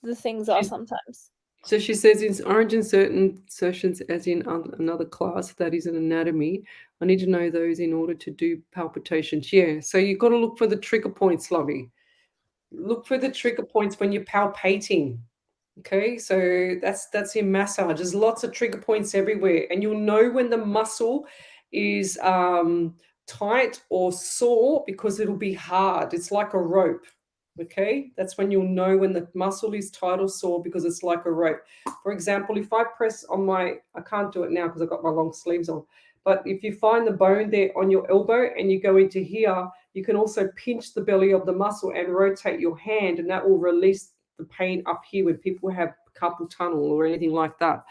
the things are sometimes. So she says in origin certain insertions as in another class that is an anatomy. I need to know those in order to do palpitations. Yeah. So you've got to look for the trigger points, Lovey. Look for the trigger points when you're palpating. Okay, so that's in massage. There's lots of trigger points everywhere, and you'll know when the muscle is tight or sore because it'll be hard. It's like a rope. Okay, that's when you'll know when the muscle is tight or sore because it's like a rope. For example, if I press on I can't do it now because I've got my long sleeves on, but if you find the bone there on your elbow and you go into here, you can also pinch the belly of the muscle and rotate your hand, and that will release the pain up here when people have carpal tunnel or anything like that.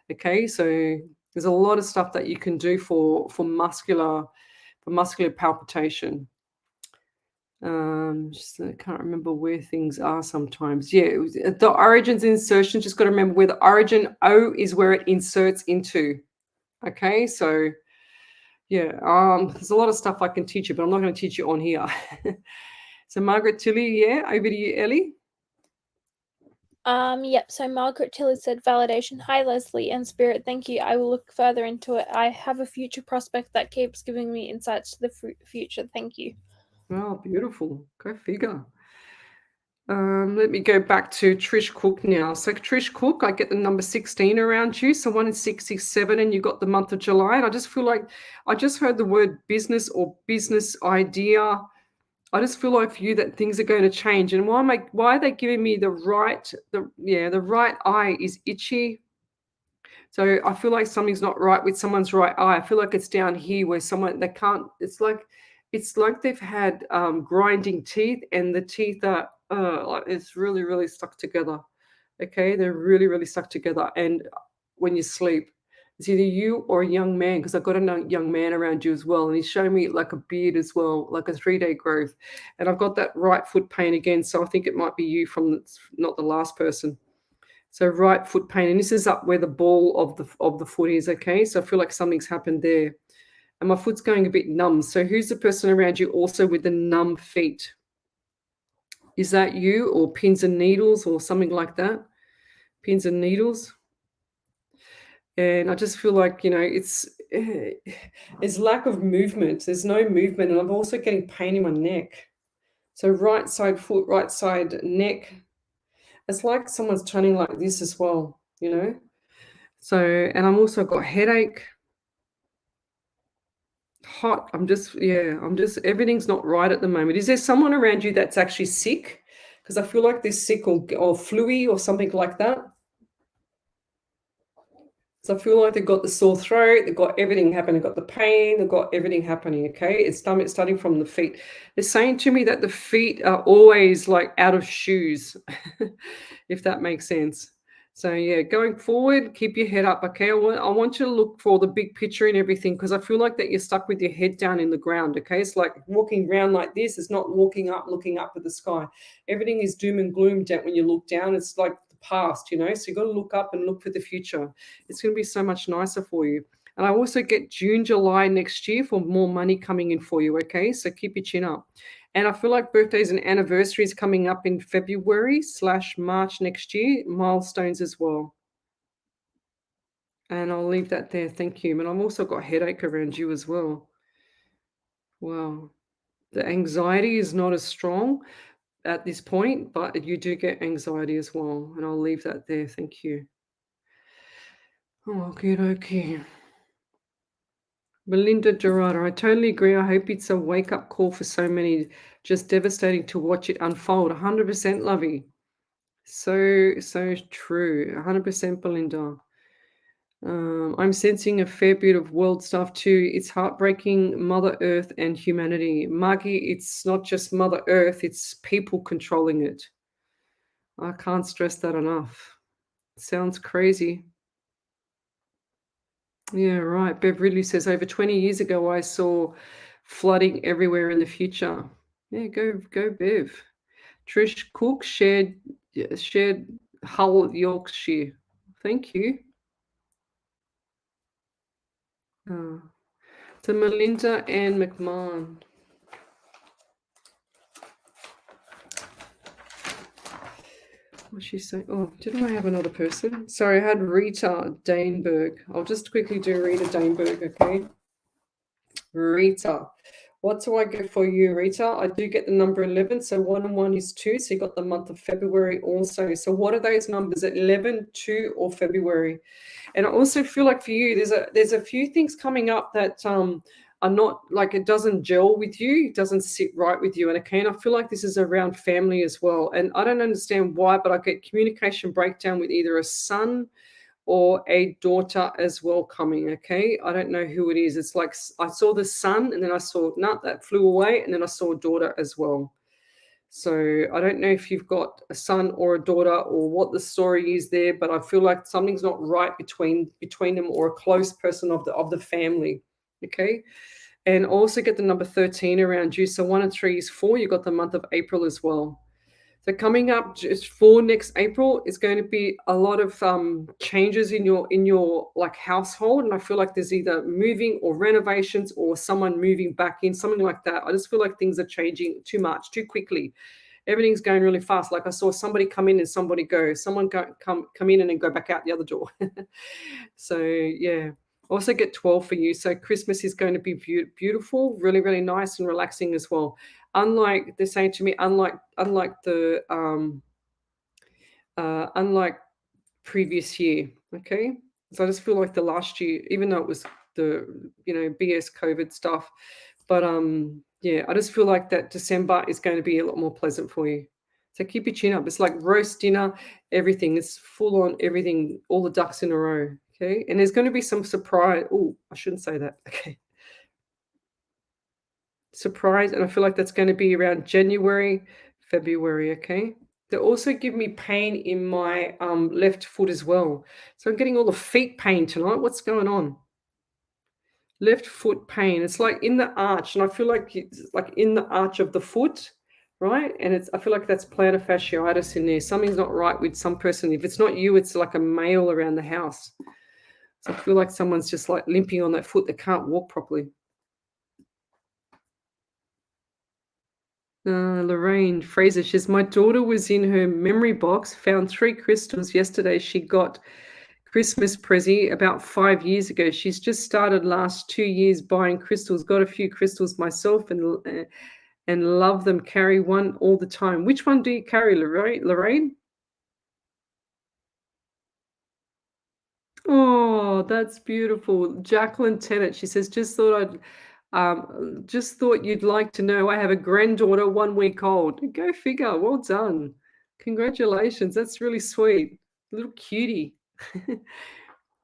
Okay, so there's a lot of stuff that you can do for muscular palpitation. Just I can't remember where things are sometimes. Yeah, the origins insertion. Just got to remember where the origin O is, where it inserts into. Okay, so yeah, there's a lot of stuff I can teach you, but I'm not going to teach you on here. So Margaret Tilly, yeah, over to you, Ellie. Yep, so Margaret Tilly said validation. Hi Leslie and Spirit, thank you. I will look further into it. I have a future prospect that keeps giving me insights to the future. Thank you. Oh, beautiful. Go figure. Let me go back to Trish Cook now. So Trish Cook, I get the number 16 around you. So 1 in 667, and you got the month of July. And I just feel like I just heard the word business or business idea. I just feel like for you that things are going to change. And why are they giving me the right eye is itchy. So I feel like something's not right with someone's right eye. I feel like it's down here where someone they can't. It's like they've had grinding teeth, and the teeth are like it's really really stuck together. Okay, they're really really stuck together. And when you sleep, it's either you or a young man, because I've got a young man around you as well, and he's showing me like a beard as well, like a 3-day growth. And I've got that right foot pain again, so I think it might be you from not the last person. So right foot pain, and this is up where the ball of the foot is. Okay, so I feel like something's happened there, and my foot's going a bit numb. So who's the person around you also with the numb feet? Is that you, or pins and needles, or something like that? Pins and needles. And I just feel like it's lack of movement. There's no movement, and I'm also getting pain in my neck. So right side foot, right side neck. It's like someone's turning like this as well. So, and I'm also got headache, hot. I'm just, everything's not right at the moment. Is there someone around you that's actually sick? Because I feel like they're sick or fluey or something like that. So I feel like they've got the sore throat, they've got everything happening, they've got the pain, they've got everything happening, okay? It's starting from the feet. They're saying to me that the feet are always like out of shoes, if that makes sense. So yeah, going forward, keep your head up, okay? I want you to look for the big picture and everything, because I feel like that you're stuck with your head down in the ground, okay? It's like walking around like this. It's not walking up, looking up at the sky. Everything is doom and gloom when you look down. It's like the past, so you got to look up and look for the future. It's going to be so much nicer for you. And I also get June, July next year for more money coming in for you, okay? So keep your chin up. And I feel like birthdays and anniversaries coming up in February/March next year, milestones as well. And I'll leave that there. Thank you. But I've also got headache around you as well. Wow. The anxiety is not as strong at this point, but you do get anxiety as well. And I'll leave that there. Thank you. Oh, okay. Melinda Gerardo, I totally agree. I hope it's a wake-up call for so many. Just devastating to watch it unfold. 100% Lovey. So true. 100% Belinda. I'm sensing a fair bit of world stuff too. It's heartbreaking, Mother Earth and humanity. Margie, it's not just Mother Earth, it's people controlling it. I can't stress that enough. Sounds crazy. Yeah, right. Bev Ridley says, over 20 years ago, I saw flooding everywhere in the future. Yeah, go Bev. Trish Cook, shared Hull, Yorkshire. Thank you. To Melinda Ann McMahon. What's she saying? Oh, didn't I have another person? Sorry, I had Rita Daneberg. I'll just quickly do Rita Daneberg, okay? Rita. What do I get for you, Rita? I do get the number 11. So 1 and 1 is 2. So you got the month of February also. So what are those numbers? 11, 2, or February? And I also feel like for you, there's a few things coming up that are not like, it doesn't gel with you, it doesn't sit right with you. And again, I feel like this is around family as well. And I don't understand why, but I get communication breakdown with either a son or a daughter as well coming. Okay, I don't know who it is. It's like I saw the son, and then I saw that flew away, and then I saw a daughter as well. So I don't know if you've got a son or a daughter or what the story is there, but I feel like something's not right between them or a close person of the family. Okay. And also get the number 13 around you. So 1 and 3 is 4. You got the month of April as well. So coming up just for next April is going to be a lot of changes in your like household, and I feel like there's either moving or renovations or someone moving back in, something like that. I just feel like things are changing too much, too quickly. Everything's going really fast. Like I saw somebody come in and somebody go. Someone come in and then go back out the other door. So yeah. Also get 12 for you. So Christmas is going to be beautiful, really, really nice and relaxing as well. Unlike they're saying to me, unlike previous year. Okay. So I just feel like the last year, even though it was the BS COVID stuff, but yeah, I just feel like that December is going to be a lot more pleasant for you. So keep your chin up. It's like roast dinner, everything. It's full on everything, all the ducks in a row. Okay. And there's going to be some surprise. Oh, I shouldn't say that. Okay. Surprise. And I feel like that's going to be around January, February. Okay. They also give me pain in my left foot as well. So I'm getting all the feet pain tonight. What's going on? Left foot pain. It's like in the arch, and I feel like it's like in the arch of the foot, right? And I feel like that's plantar fasciitis in there. Something's not right with some person. If it's not you, it's like a male around the house. So I feel like someone's just like limping on that foot. They can't walk properly. Lorraine Fraser says, my daughter was in her memory box, found 3 crystals yesterday. She got Christmas present about 5 years ago. She's just started last 2 years buying crystals. Got a few crystals myself and love them. Carry one all the time. Which one do you carry, Lorraine? Oh, that's beautiful. Jacqueline Tennant. She says, just thought you'd like to know I have a granddaughter 1 week old. Go figure. Well done. Congratulations. That's really sweet. Little cutie.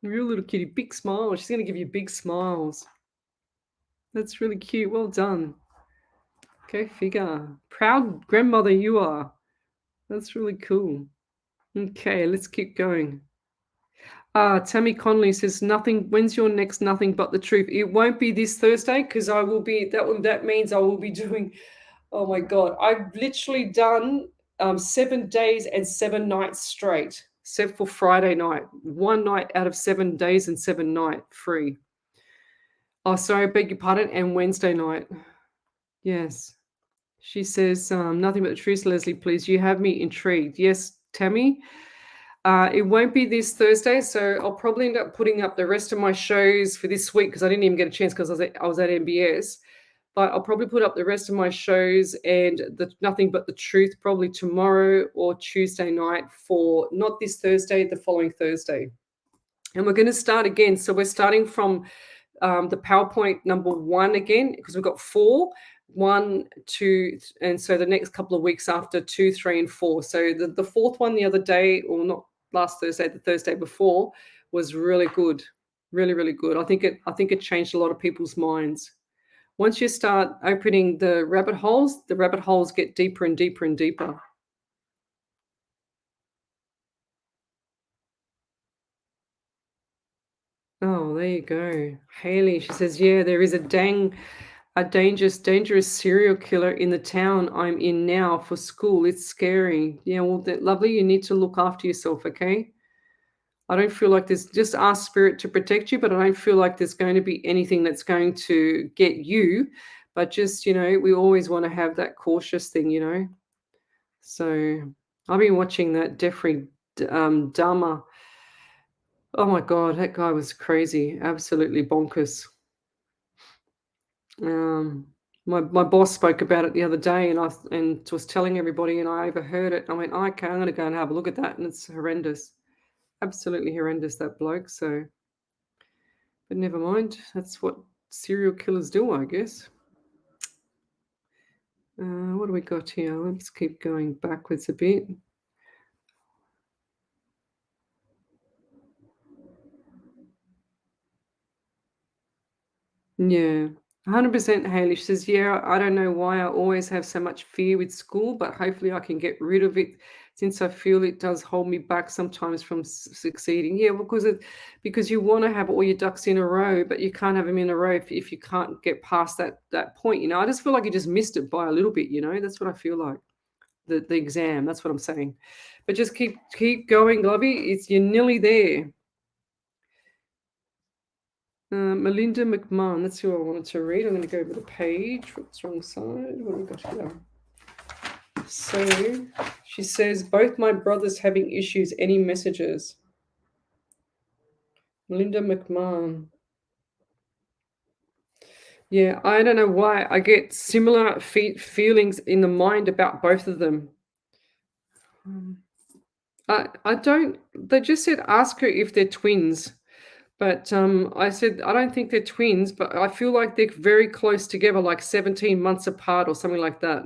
Real little cutie. Big smile. She's going to give you big smiles. That's really cute. Well done. Go figure. Proud grandmother you are. That's really cool. Okay, let's keep going. Tammy Conley says, nothing. When's your next Nothing But the Truth? It won't be this Thursday because I will be, that means I will be doing, oh my God, I've literally done 7 days and 7 nights straight, except for Friday night. 1 night out of 7 days and 7 nights free. Oh, sorry, beg your pardon. And Wednesday night. Yes. She says, nothing but the truth, Lesley, please. You have me intrigued. Yes, Tammy. It won't be this Thursday, so I'll probably end up putting up the rest of my shows for this week because I didn't even get a chance because I was at MBS. But I'll probably put up the rest of my shows and the Nothing But the Truth probably tomorrow or Tuesday night for not this Thursday, the following Thursday. And we're going to start again. So we're starting from the PowerPoint number 1 again because we've got 4. 1, 2, and so the next couple of weeks after 2, 3, and 4. So the 4th one the other day, or not last Thursday, the Thursday before, was really good, really, really good. I think it changed a lot of people's minds. Once you start opening the rabbit holes get deeper and deeper and deeper. Oh, there you go. Haley, she says, yeah, there is a dang A dangerous serial killer in the town I'm in now for school. It's scary. Yeah, well, lovely, you need to look after yourself, okay? I don't feel like there's just ask spirit to protect you, but I don't feel like there's going to be anything that's going to get you. But just, we always want to have that cautious thing. So I've been watching that Jeffrey Dahmer. Oh my God, that guy was crazy. Absolutely bonkers. My boss spoke about it the other day, and was telling everybody, and I overheard it. I went, oh, okay, I'm going to go and have a look at that, and it's horrendous, absolutely horrendous, that bloke. So, but never mind. That's what serial killers do, I guess. What do we got here? Let's keep going backwards a bit. Yeah, 100% Haley. She says, yeah, I don't know why I always have so much fear with school, but hopefully I can get rid of it since I feel it does hold me back sometimes from succeeding. Yeah, because you want to have all your ducks in a row, but you can't have them in a row if you can't get past that point. I just feel like you just missed it by a little bit. That's what I feel like. The exam. That's what I'm saying. But just keep going, Lovey. You're nearly there. Melinda McMahon, that's who I wanted to read. I'm going to go over the page. What's wrong side? What have we got here? So she says, both my brothers having issues. Any messages? Melinda McMahon. Yeah, I don't know why. I get similar feelings in the mind about both of them. I don't. They just said ask her if they're twins. But I said, I don't think they're twins, but I feel like they're very close together, like 17 months apart or something like that.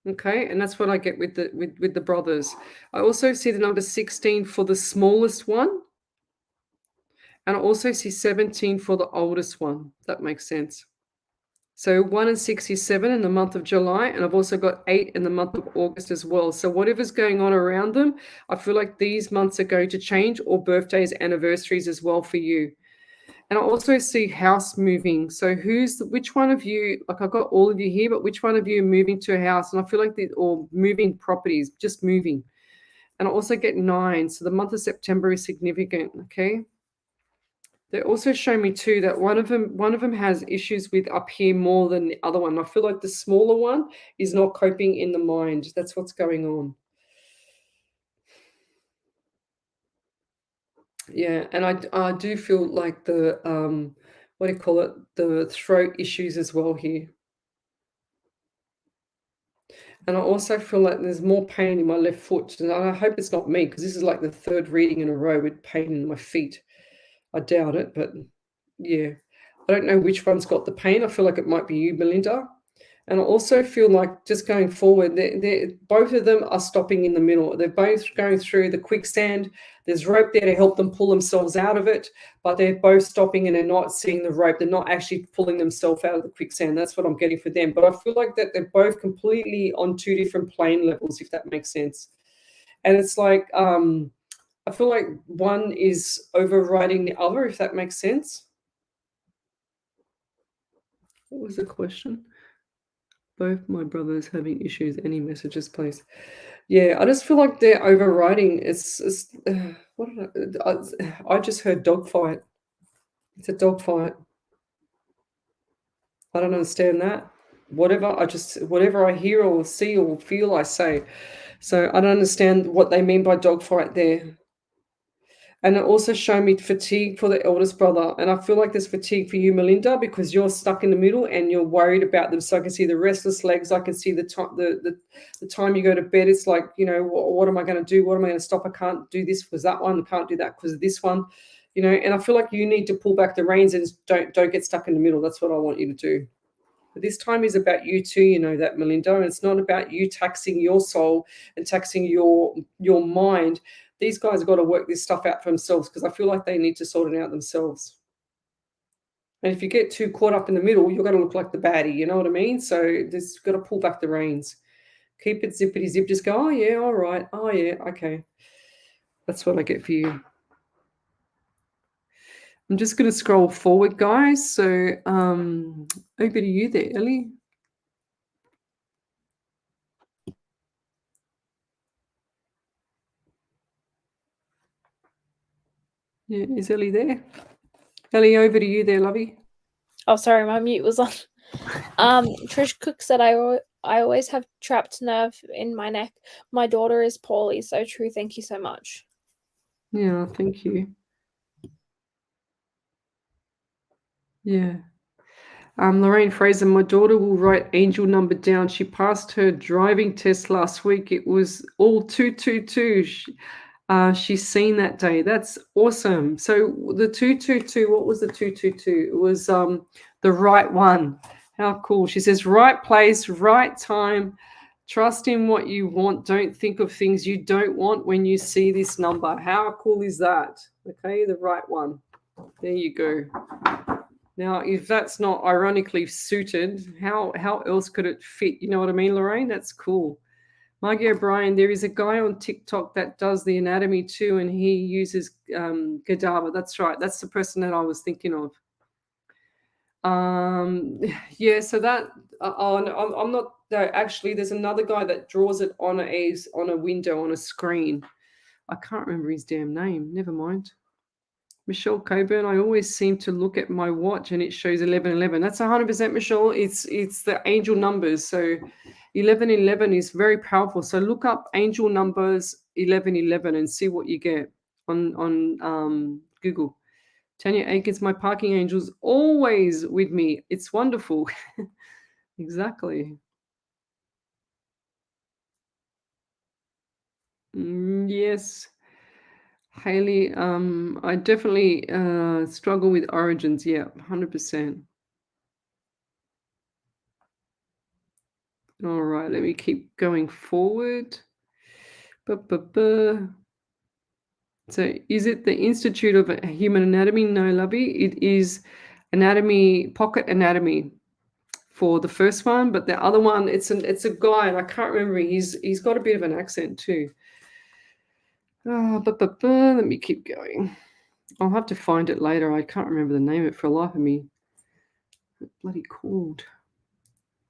Okay, and that's what I get with the brothers. I also see the number 16 for the smallest one, and I also see 17 for the oldest one. That makes sense. So 1 and 67 in the month of July, and I've also got 8 in the month of August as well. So whatever's going on around them, I feel like these months are going to change, or birthdays, anniversaries as well for you. And I also see house moving. So which one of you, like I've got all of you here, but which one of you are moving to a house? And I feel like or moving properties, just moving. And I also get 9. So the month of September is significant. Okay. They also show me too that one of them has issues with up here more than the other one. I feel like the smaller one is not coping in the mind. That's what's going on. Yeah, and I do feel like the what do you call it? The throat issues as well here. And I also feel like there's more pain in my left foot. And I hope it's not me, because this is like the 3rd reading in a row with pain in my feet. I doubt it, but yeah. I don't know which one's got the pain. I feel like it might be you, Melinda. And I also feel like just going forward, both of them are stopping in the middle. They're both going through the quicksand. There's rope there to help them pull themselves out of it, but they're both stopping and they're not seeing the rope. They're not actually pulling themselves out of the quicksand. That's what I'm getting for them. But I feel like that they're both completely on 2 different plane levels, if that makes sense. And it's like, I feel like one is overriding the other, if that makes sense. What was the question? Both my brothers having issues. Any messages, please? Yeah, I just feel like they're overriding. What did I just heard dogfight. It's a dogfight. I don't understand that. Whatever I hear or see or feel, I say. So I don't understand what they mean by dogfight there. And it also showed me fatigue for the eldest brother. And I feel like there's fatigue for you, Melinda, because you're stuck in the middle and you're worried about them. So I can see the restless legs. I can see the time you go to bed. It's like, what am I going to do? What am I going to stop? I can't do this because that one. I can't do that because of this one. And I feel like you need to pull back the reins and don't get stuck in the middle. That's what I want you to do. But this time is about you too, that, Melinda. And it's not about you taxing your soul and taxing your mind. These guys have got to work this stuff out for themselves, because I feel like they need to sort it out themselves. And if you get too caught up in the middle, you're going to look like the baddie, you know what I mean? So just got to pull back the reins. Keep it zippity zip. Just go, oh, yeah, all right. Oh, yeah, okay. That's what I get for you. I'm just going to scroll forward, guys. So over to you there, Ellie. Yeah, is Ellie there? Ellie, over to you there, lovey. Oh, sorry, my mute was on. Trish Cook said, I always have trapped nerve in my neck. My daughter is poorly, so true. Thank you so much. Yeah, thank you. Yeah. Lorraine Fraser, my daughter will write angel number down. She passed her driving test last week. It was all 222. She's seen that day. That's awesome. So the 222, what was the 222? It was the right one. How cool. She says, right place, right time. Trust in what you want. Don't think of things you don't want when you see this number. How cool is that? Okay, the right one. There you go. Now, if that's not ironically suited, how else could it fit? You know what I mean, Lorraine? That's cool. Margie O'Brien, there is a guy on TikTok that does the anatomy too, and he uses Gadaba. That's right. That's the person that I was thinking of. Yeah, so that I'm not. No, actually, there's another guy that draws it on a window on a screen. I can't remember his damn name. Never mind. Michelle Coburn, I always seem to look at my watch and it shows 1111. That's 100% Michelle. It's the angel numbers. So 1111 is very powerful. So look up angel numbers 1111 and see what you get on Google. Tanya Akins, my parking angel's always with me. It's wonderful. Exactly. Yes. Haley, I definitely struggle with origins. Yeah, 100%. All right, let me keep going forward. Ba-ba-ba. So, is it the Institute of Human Anatomy? No, lovey. It is anatomy, pocket anatomy for the first one, but the other one, it's a guy, and I can't remember. He's got a bit of an accent too. Let me keep going. I'll have to find it later. I can't remember the name of it for the life of me. What bloody called?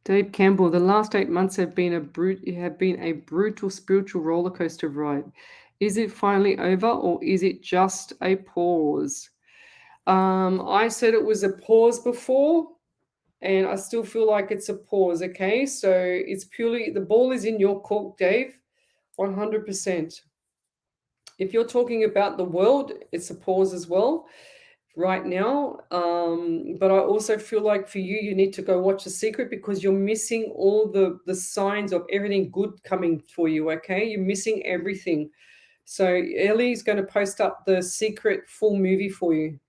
Dave Campbell, the last 8 months have been a brutal spiritual roller coaster ride. Is it finally over or is it just a pause? I said it was a pause before, and I still feel like it's a pause, okay? So it's purely, the ball is in your court, Dave, 100%. If you're talking about the world, it's a pause as well right now. But I also feel like for you, you need to go watch The Secret because you're missing all the signs of everything good coming for you, okay? You're missing everything. So Ellie's going to post up The Secret full movie for you.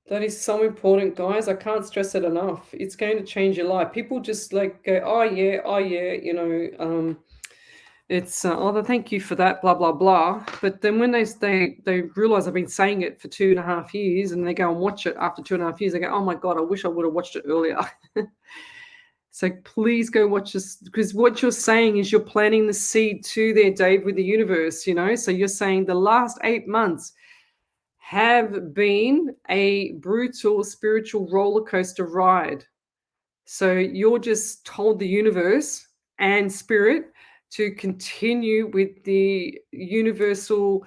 That is so important, guys. I can't stress it enough. It's going to change your life. People just like go, oh yeah, it's thank you for that, blah blah blah. But then when they realize I've been saying it for 2.5 years, and they go and watch it after 2.5 years, they go, oh my god, I wish I would have watched it earlier. So please go watch this, because what you're saying is you're planting the seed to there, Dave, with the universe. So you're saying the last 8 months have been a brutal spiritual roller coaster ride. So you're just told the universe and spirit to continue with the universal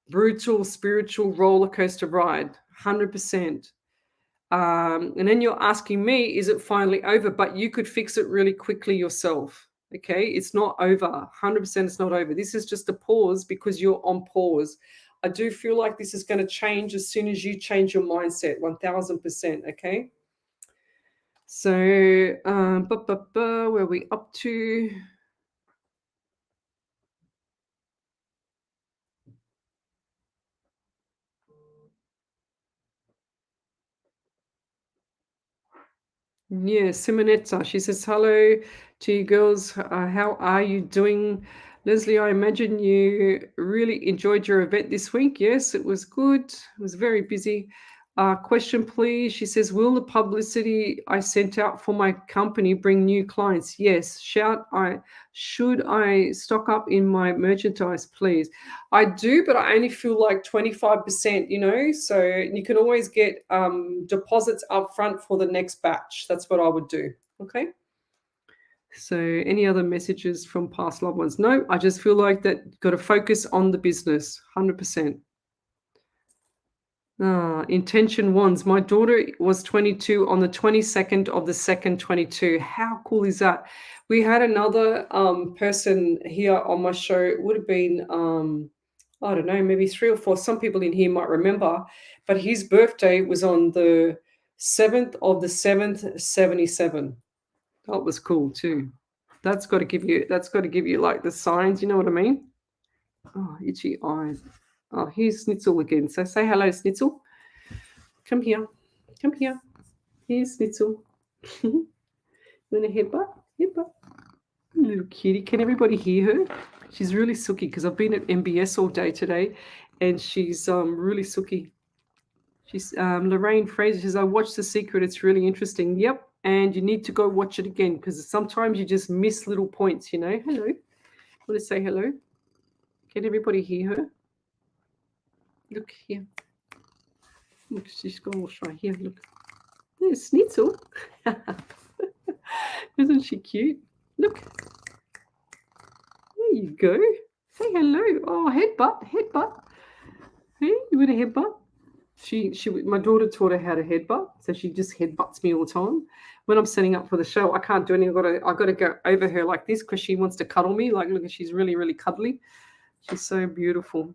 brutal spiritual roller coaster ride, 100%. And then you're asking me, is it finally over? But you could fix it really quickly yourself. Okay, it's not over. 100% it's not over. This is just a pause because you're on pause. I do feel like this is going to change as soon as you change your mindset, 1000%. Okay. So, where are we up to? Yeah, Simonetta. She says, hello to you girls. How are you doing? Lesley, I imagine you really enjoyed your event this week. Yes, it was good. It was very busy. Question, please. She says, will the publicity I sent out for my company bring new clients? Yes. Should I stock up in my merchandise, please? I do, but I only feel like 25%, so you can always get deposits up front for the next batch. That's what I would do. Okay. So any other messages from past loved ones? No, I just feel like that you've got to focus on the business, 100%. Intention ones. My daughter was 22 on the 22nd of the 2nd, 22. How cool is that? We had another person here on my show. It would have been, I don't know, maybe 3 or 4. Some people in here might remember. But his birthday was on the 7th of the 7th, 77. That was cool too. That's got to give you like the signs. You know what I mean? Oh, itchy eyes. Oh, here's Snitzel again. So say hello, Snitzel. Come here. Come here. Here's Snitzel. You want a headbutt? Headbutt. Little kitty. Can everybody hear her? She's really sooky because I've been at MBS all day today and she's really sooky. She's Lorraine Fraser says, I watched The Secret. It's really interesting. Yep. And you need to go watch it again because sometimes you just miss little points, Hello. Want to say hello? Can everybody hear her? Look here. Look, she's gone all shy. Here, look. There's Snitzel. Isn't she cute? Look. There you go. Say hello. Oh, headbutt. Hey, you want a headbutt? My daughter taught her how to headbutt, so she just headbutts me all the time. When I'm setting up for the show, I can't do anything. I got to go over her like this because she wants to cuddle me. Like, look, she's really, really cuddly. She's so beautiful.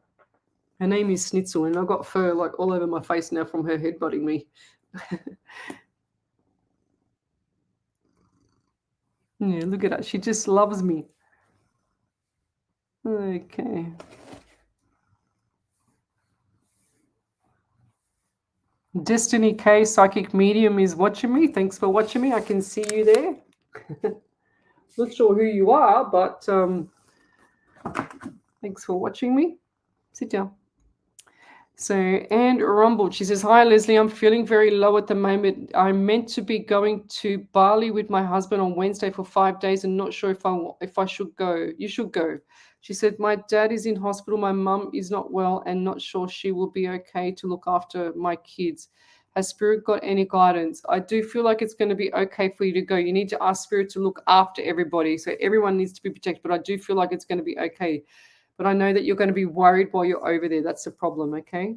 Her name is Snitzel, and I've got fur like all over my face now from her headbutting me. Yeah, look at her. She just loves me. Okay. Destiny K, Psychic Medium, is watching me. Thanks for watching me. I can see you there. Not sure who you are, but thanks for watching me. Sit down. So, Anne Rumble, she says, hi, Lesley. I'm feeling very low at the moment. I'm meant to be going to Bali with my husband on Wednesday for 5 days and not sure if I should go. You should go. She said, my dad is in hospital. My mum is not well and not sure she will be okay to look after my kids. Has Spirit got any guidance? I do feel like it's going to be okay for you to go. You need to ask Spirit to look after everybody. So everyone needs to be protected, but I do feel like it's going to be okay. But I know that you're going to be worried while you're over there. That's the problem, okay?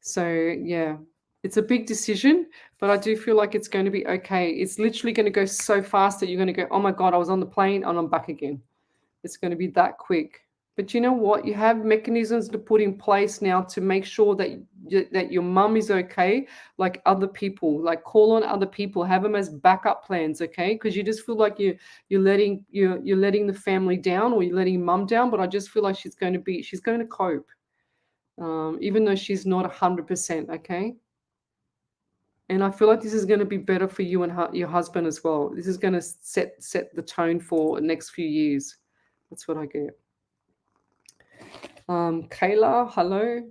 So, yeah, it's a big decision, but I do feel like it's going to be okay. It's literally going to go so fast that you're going to go, oh, my God, I was on the plane and I'm back again. It's going to be that quick. But you know what? You have mechanisms to put in place now to make sure that your mum is okay, like other people, like call on other people, have them as backup plans, okay? Because you just feel like you're letting the family down or you're letting mum down. But I just feel like she's going to cope, even though she's not 100%, okay? And I feel like this is going to be better for you and your husband as well. This is going to set the tone for the next few years. That's what I get. Kayla, hello.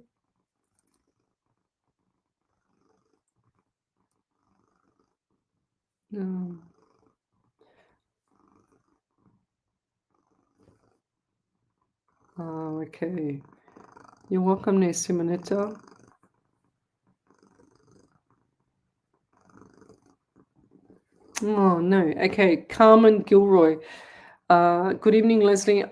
Oh, okay. You're welcome, Simonetta. Oh, no. Okay. Carmen Gilroy. Good evening, Lesley.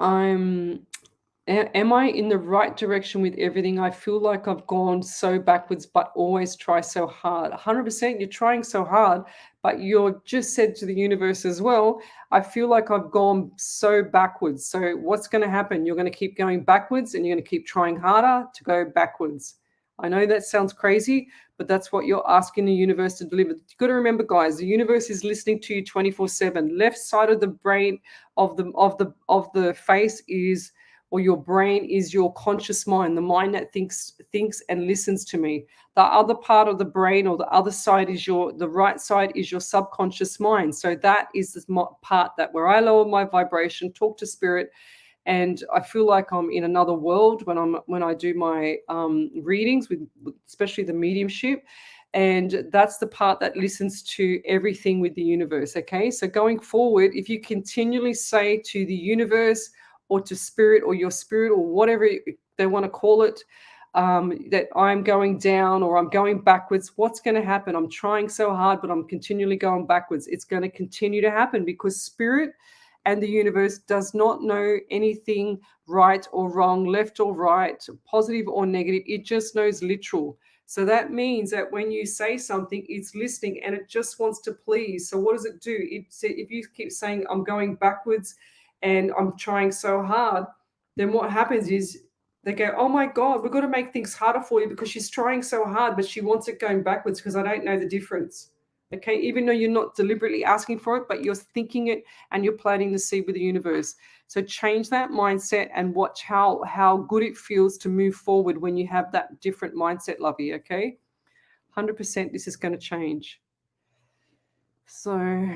Am I in the right direction with everything? I feel like I've gone so backwards, but always try so hard. 100%, you're trying so hard, but you're just said to the universe as well, I feel like I've gone so backwards. So what's going to happen? You're going to keep going backwards and you're going to keep trying harder to go backwards. I know that sounds crazy, but that's what you're asking the universe to deliver. You've got to remember, guys, the universe is listening to you 24/7. Left side of the brain of the face is, or your brain is, your conscious mind, the mind that thinks and listens to me. The other part of the brain, or the other side, is the right side is your subconscious mind. So that is the part that where I lower my vibration, talk to Spirit, and I feel like I'm in another world when I do my readings with especially the mediumship. And that's the part that listens to everything with the universe. Okay, so going forward, if you continually say to the universe or to spirit or your spirit or whatever they want to call it, that I'm going down or I'm going backwards, what's going to happen? I'm trying so hard, but I'm continually going backwards. It's going to continue to happen because spirit and the universe does not know anything right or wrong, left or right, positive or negative. It just knows literal. So that means that when you say something, it's listening and it just wants to please. So what does it do? If you keep saying, I'm going backwards and I'm trying so hard, then what happens is they go, oh my God, we've got to make things harder for you because she's trying so hard, but she wants it going backwards because I don't know the difference. Okay, even though you're not deliberately asking for it, but you're thinking it and you're planting the seed with the universe. So change that mindset and watch how good it feels to move forward when you have that different mindset, lovey. Okay, 100% this is going to change. So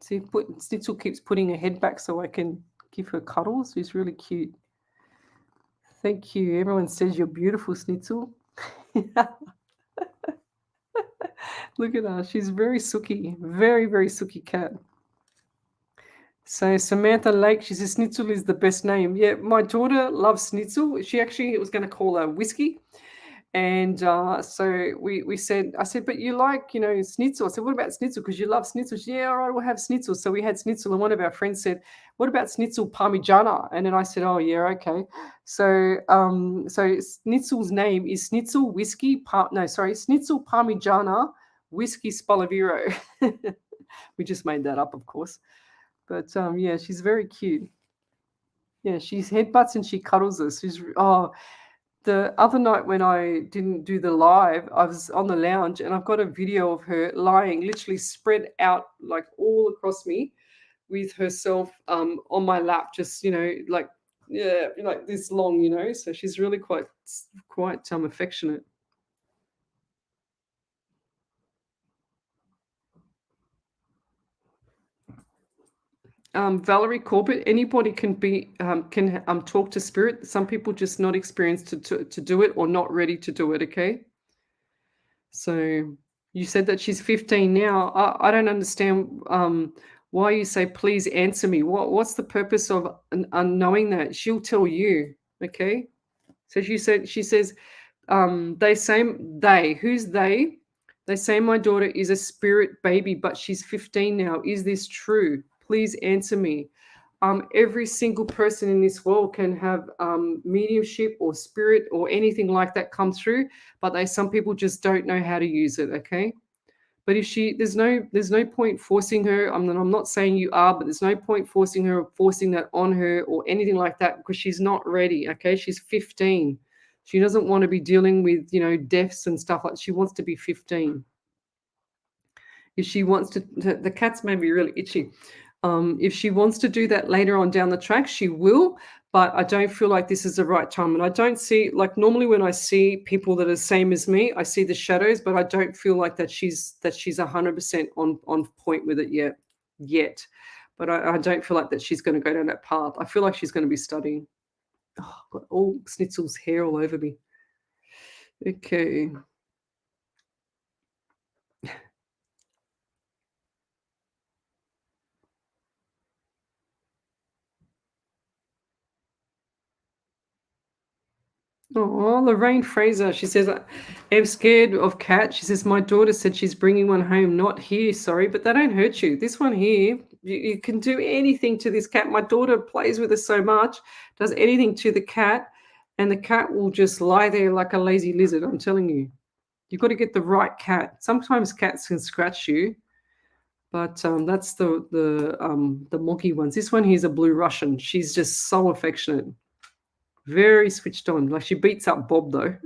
see, Snitzel keeps putting her head back so I can give her cuddles. She's really cute. Thank you. Everyone says you're beautiful, Snitzel. Look at her. She's very sooky. Very, very sooky cat. So Samantha Lake, she says Snitzel is the best name. Yeah, my daughter loves Snitzel. She actually was going to call her Whiskey. And so we said, I said, but you like, Snitzel. I said, what about Snitzel? Because you love Snitzel. She said, yeah, all right, we'll have Snitzel. So we had Snitzel. And one of our friends said, what about Snitzel Parmigiana? And then I said, oh, yeah, okay. So Snitzel's name is Snitzel Snitzel Parmigiana Whiskey Spaliviero. We just made that up, of course. But yeah, she's very cute. Yeah, she's headbutts and she cuddles us. The other night when I didn't do the live, I was on the lounge and I've got a video of her lying, literally spread out like all across me with herself on my lap, just, like this long, So she's really quite affectionate. Valerie Corbett, anybody can talk to spirit. Some people just not experienced to do it or not ready to do it. Okay. So you said that she's 15 now. I don't understand why you say, please answer me. What's the purpose of knowing that? She'll tell you. Okay. So she says, who's they? They say my daughter is a spirit baby, but she's 15 now. Is this true? Please answer me. Every single person in this world can have mediumship or spirit or anything like that come through, but some people just don't know how to use it. Okay. But if there's no point forcing her. I'm not saying you are, but there's no point forcing her or forcing that on her or anything like that because she's not ready. Okay. She's 15. She doesn't want to be dealing with, deaths and stuff like that. She wants to be 15. If she wants to, the cat's made me really itchy. If she wants to do that later on down the track, she will, but I don't feel like this is the right time. And I don't see, like normally when I see people that are the same as me, I see the shadows, but I don't feel like that she's 100% on point with it yet. But I don't feel like that she's going to go down that path. I feel like she's going to be studying. Oh, I've got all Snitzel's hair all over me. Okay. Oh, Lorraine Fraser. She says, I'm scared of cats. She says, my daughter said she's bringing one home. Not here, sorry, but they don't hurt you. This one here, you can do anything to this cat. My daughter plays with her so much, does anything to the cat, and the cat will just lie there like a lazy lizard. I'm telling you. You've got to get the right cat. Sometimes cats can scratch you, but that's the moggy ones. This one here's a blue Russian. She's just so affectionate. Very switched on. Like she beats up Bob though.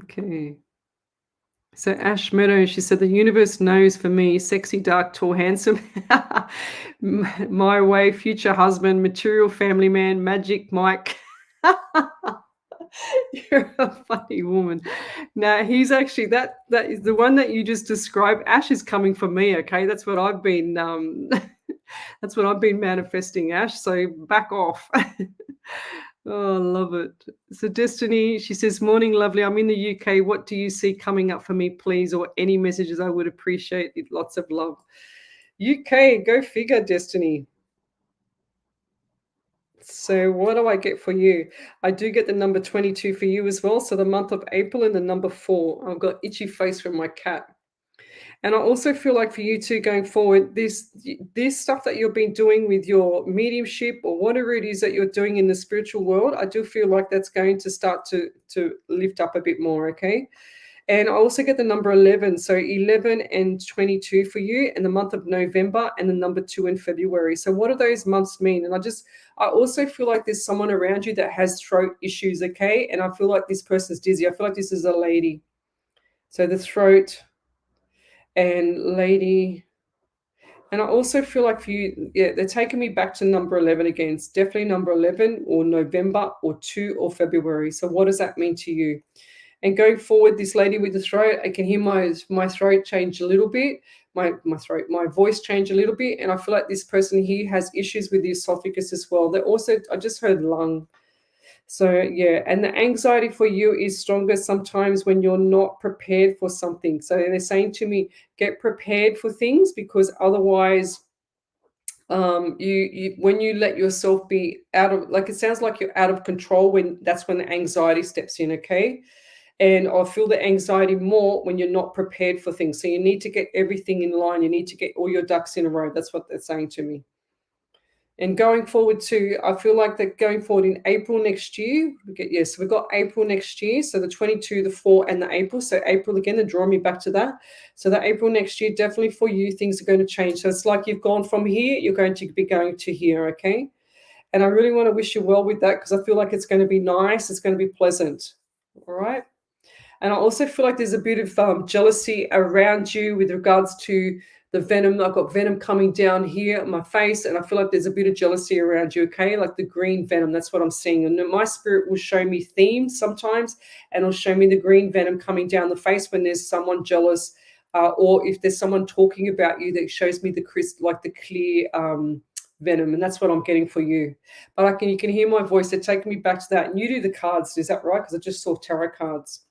Okay. So Ash Meadow, she said, the universe knows for me, sexy, dark, tall, handsome, my way, future husband, material family man, magic Mike. You're a funny woman. Now he's actually that is the one that you just described. Ash is coming for me. Okay, that's what I've been that's what I've been manifesting, Ash. So back off. Oh, I love it. So Destiny, she says, "Morning, lovely. I'm in the UK. What do you see coming up for me, please? Or any messages I would appreciate it. Lots of love." UK, go figure, Destiny. So what do I get for you? I do get the number 22 for you as well. So the month of April and the number 4. I've got itchy face from my cat. And I also feel like for you too, going forward, this stuff that you've been doing with your mediumship or whatever it is that you're doing in the spiritual world, I do feel like that's going to start to lift up a bit more, okay? And I also get the number 11. So 11 and 22 for you in the month of November and the number 2 in February. So what do those months mean? And I also feel like there's someone around you that has throat issues, okay? And I feel like this person's dizzy. I feel like this is a lady. So the throat and lady. And I also feel like for you, yeah, they're taking me back to number 11 again. It's definitely number 11 or November or 2 or February. So what does that mean to you? And going forward, this lady with the throat, I can hear my throat change a little bit, my voice change a little bit. And I feel like this person here has issues with the esophagus as well. They're also, I just heard lung. So yeah, and the anxiety for you is stronger sometimes when you're not prepared for something. So they're saying to me, get prepared for things, because otherwise you when you let yourself be out of, like, it sounds like you're out of control, when that's when the anxiety steps in, okay? And I feel the anxiety more when you're not prepared for things. So you need to get everything in line. You need to get all your ducks in a row. That's what they're saying to me. And going forward too, I feel like that going forward in April next year, we've got April next year. So the 22, the 4, and the April. So April again, they're drawing me back to that. So the April next year, definitely for you, things are going to change. So it's like you've gone from here, you're going to be going to here, okay? And I really want to wish you well with that, because I feel like it's going to be nice. It's going to be pleasant. All right. And I also feel like there's a bit of jealousy around you with regards to the venom. I've got venom coming down here on my face, and I feel like there's a bit of jealousy around you, okay? Like the green venom, that's what I'm seeing. And my spirit will show me themes sometimes, and it'll show me the green venom coming down the face when there's someone jealous, or if there's someone talking about you, that shows me the clear venom, and that's what I'm getting for you. But you can hear my voice. They're taking me back to that. And you do the cards, is that right? Because I just saw tarot cards.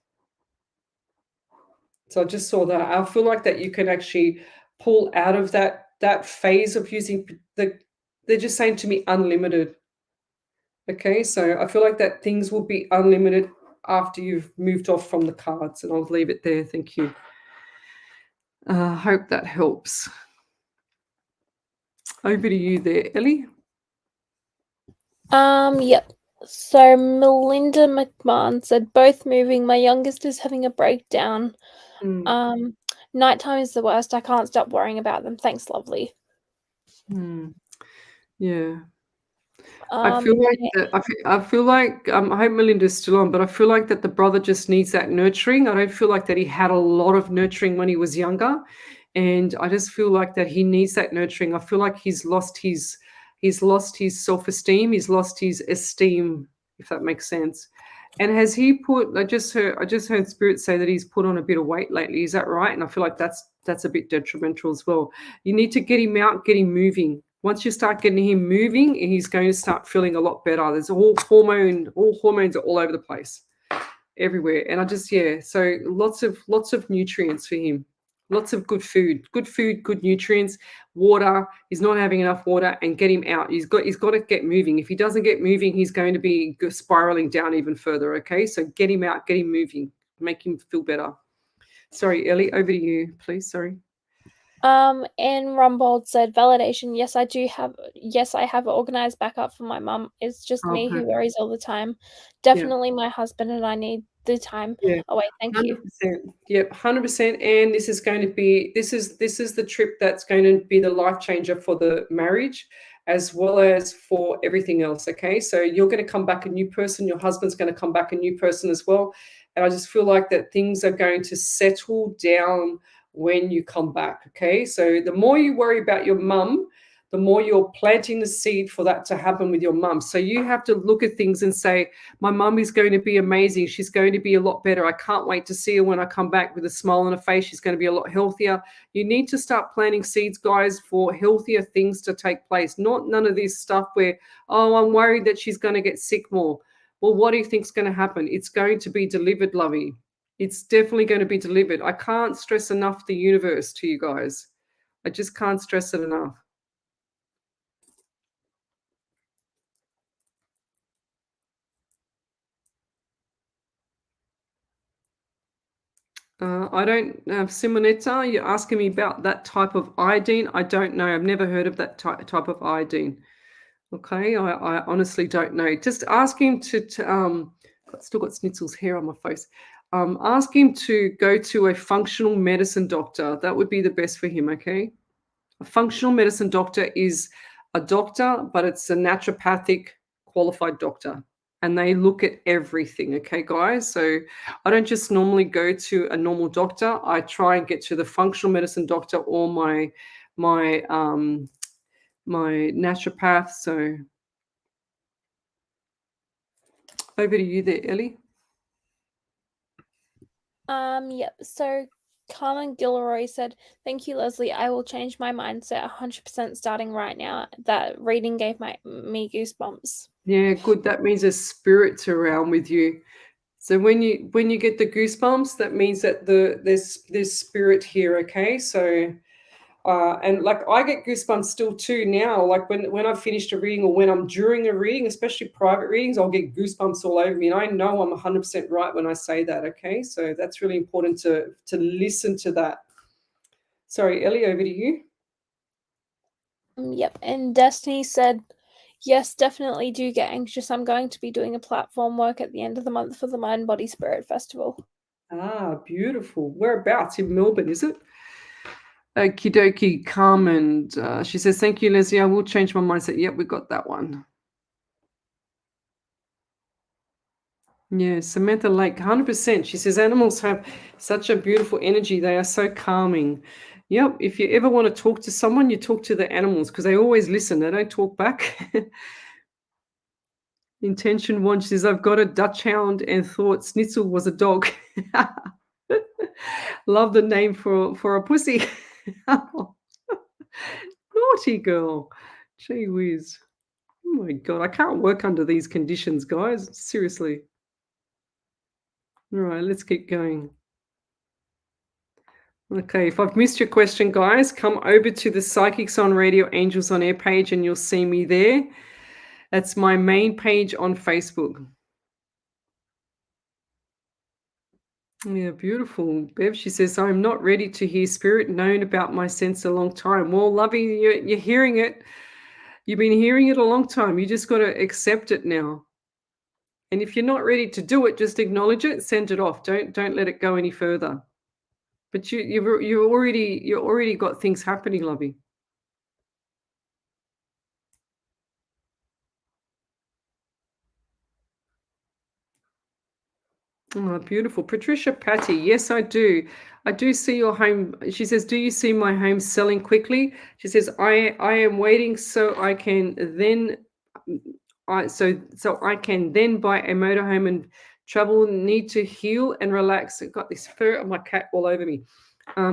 So I just saw that. I feel like that you can actually pull out of that phase of using they're just saying to me unlimited. Okay, so I feel like that things will be unlimited after you've moved off from the cards, and I'll leave it there. Thank you. Hope that helps. Over to you there, Ellie. Yep. So Melinda McMahon said, both moving. My youngest is having a breakdown. Nighttime is the worst. I can't stop worrying about them. Thanks, lovely. Yeah. I feel like I hope Melinda's still on, but I feel like that the brother just needs that nurturing. I don't feel like that he had a lot of nurturing when he was younger, and I just feel like that he needs that nurturing. I feel like he's lost his self-esteem, he's lost his esteem, if that makes sense. And has he put? I just heard Spirit say that he's put on a bit of weight lately. Is that right? And I feel like that's a bit detrimental as well. You need to get him out, get him moving. Once you start getting him moving, he's going to start feeling a lot better. There's all hormones are all over the place, everywhere. And so lots of nutrients for him. Lots of good food, good nutrients, water. He's not having enough water, and get him out. He's got to get moving. If he doesn't get moving, he's going to be spiraling down even further. Okay, so get him out, get him moving, make him feel better. Sorry, Ellie, over to you, please. Sorry. And Rumbold said, validation. Yes, I have organized backup for my mum. It's just me who worries all the time. Definitely my husband and I need the time away. Thank 100%. you. Yep, 100%. And this is going to be this is the trip that's going to be the life changer for the marriage, as well as for everything else. Okay, so you're going to come back a new person. Your husband's going to come back a new person as well. And I just feel like that things are going to settle down when you come back. Okay, so the more you worry about your mum, the more you're planting the seed for that to happen with your mum. So you have to look at things and say, my mum is going to be amazing. She's going to be a lot better. I can't wait to see her when I come back with a smile on her face. She's going to be a lot healthier. You need to start planting seeds, guys, for healthier things to take place. Not none of this stuff where, oh, I'm worried that she's going to get sick more. Well, what do you think's going to happen? It's going to be delivered, lovey. It's definitely going to be delivered. I can't stress enough the universe to you guys. I just can't stress it enough. I don't, Simonetta, you're asking me about that type of iodine. I don't know. I've never heard of that type of iodine. Okay, I honestly don't know. Just ask him still got Schnitzel's hair on my face. Ask him to go to a functional medicine doctor. That would be the best for him, okay? A functional medicine doctor is a doctor, but it's a naturopathic qualified doctor. And they look at everything, okay, guys? So I don't just normally go to a normal doctor. I try and get to the functional medicine doctor or my naturopath. So over to you there, Ellie. Yep. So Carmen Gilroy said, "Thank you, Leslie. I will change my mindset 100% starting right now. That reading gave me goosebumps." Yeah, good. That means there's spirits around with you. So when you get the goosebumps, that means that there's spirit here. Okay, so and like I get goosebumps still too now. Like when I've finished a reading or when I'm during a reading, especially private readings, I'll get goosebumps all over me. And I know I'm 100% right when I say that. Okay, so that's really important to listen to that. Sorry, Ellie, over to you. Yep. And Destiny said, "Yes, definitely do get anxious. I'm going to be doing a platform work at the end of the month for the Mind Body Spirit Festival." Ah, beautiful. Whereabouts? In Melbourne, is it? Okie dokie, Carmen. She says, thank you, Leslie. I will change my mindset. Yep, we got that one. Yeah, Samantha Lake, 100%. She says, animals have such a beautiful energy. They are so calming. Yep, if you ever want to talk to someone, you talk to the animals because they always listen. They don't talk back. Intention one, she says, I've got a Dutch hound and thought Schnitzel was a dog. Love the name for a pussy. Naughty girl. Gee whiz. Oh my God, I can't work under these conditions, guys. Seriously. All right, let's keep going. Okay, if I've missed your question, guys, come over to the Psychics on Radio Angels on Air page and you'll see me there. That's my main page on Facebook. Yeah, beautiful. Bev, she says, I'm not ready to hear spirit, known about my sense a long time. Well, Lovey, you're hearing it. You've been hearing it a long time. You just got to accept it now. And if you're not ready to do it, just acknowledge it, send it off. Don't let it go any further. But you've already got things happening, Lovey. Oh, beautiful. Patricia Patty. Yes, I do. I do see your home. She says, do you see my home selling quickly? She says, I am waiting so I can then so I can then buy a motorhome and travel. Need to heal and relax. I've got this fur of my cat all over me.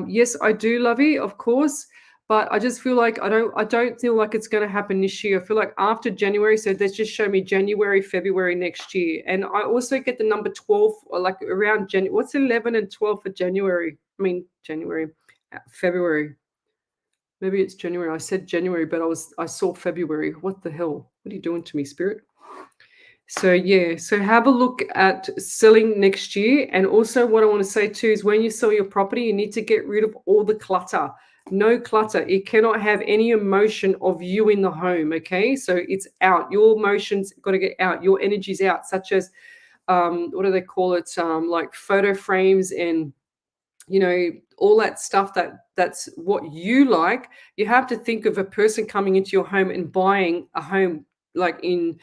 Yes, I do, Lovey, of course. But I just feel like I don't feel like it's going to happen this year. I feel like after January, so let's just show me January, February next year. And I also get the number 12, or like around January. What's 11 and 12 for January? I mean, February. Maybe it's January. I said January, but I saw February. What the hell? What are you doing to me, Spirit? So yeah, so have a look at selling next year. And also what I want to say too is when you sell your property, you need to get rid of all the clutter. No clutter. It cannot have any emotion of you in the home, okay? So it's out. Your emotions got to get out. Your energy's out, such as, what do they call it? Like photo frames and, all that stuff that's what you like. You have to think of a person coming into your home and buying a home like in,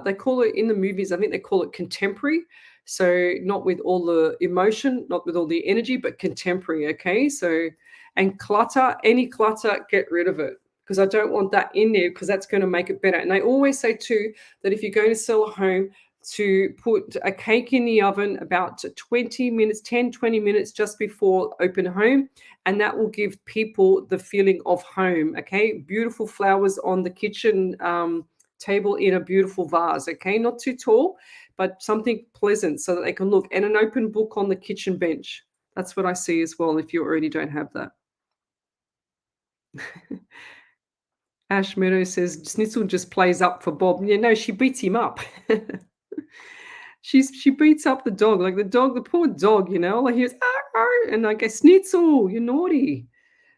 they call it in the movies, I think they call it contemporary. So not with all the emotion, not with all the energy, but contemporary, okay? So, and clutter, any clutter, get rid of it because I don't want that in there because that's going to make it better. And they always say too that if you're going to sell a home, to put a cake in the oven about 20 minutes, 10, 20 minutes just before open home. And that will give people the feeling of home. Okay. Beautiful flowers on the kitchen table in a beautiful vase. Okay. Not too tall, but something pleasant so that they can look. And an open book on the kitchen bench. That's what I see as well if you already don't have that. Ash Meadow says Snitzel just plays up for Bob. Yeah, no, she beats him up. She beats up the dog, like the poor dog, like he was, and I go, Snitzel, you're naughty.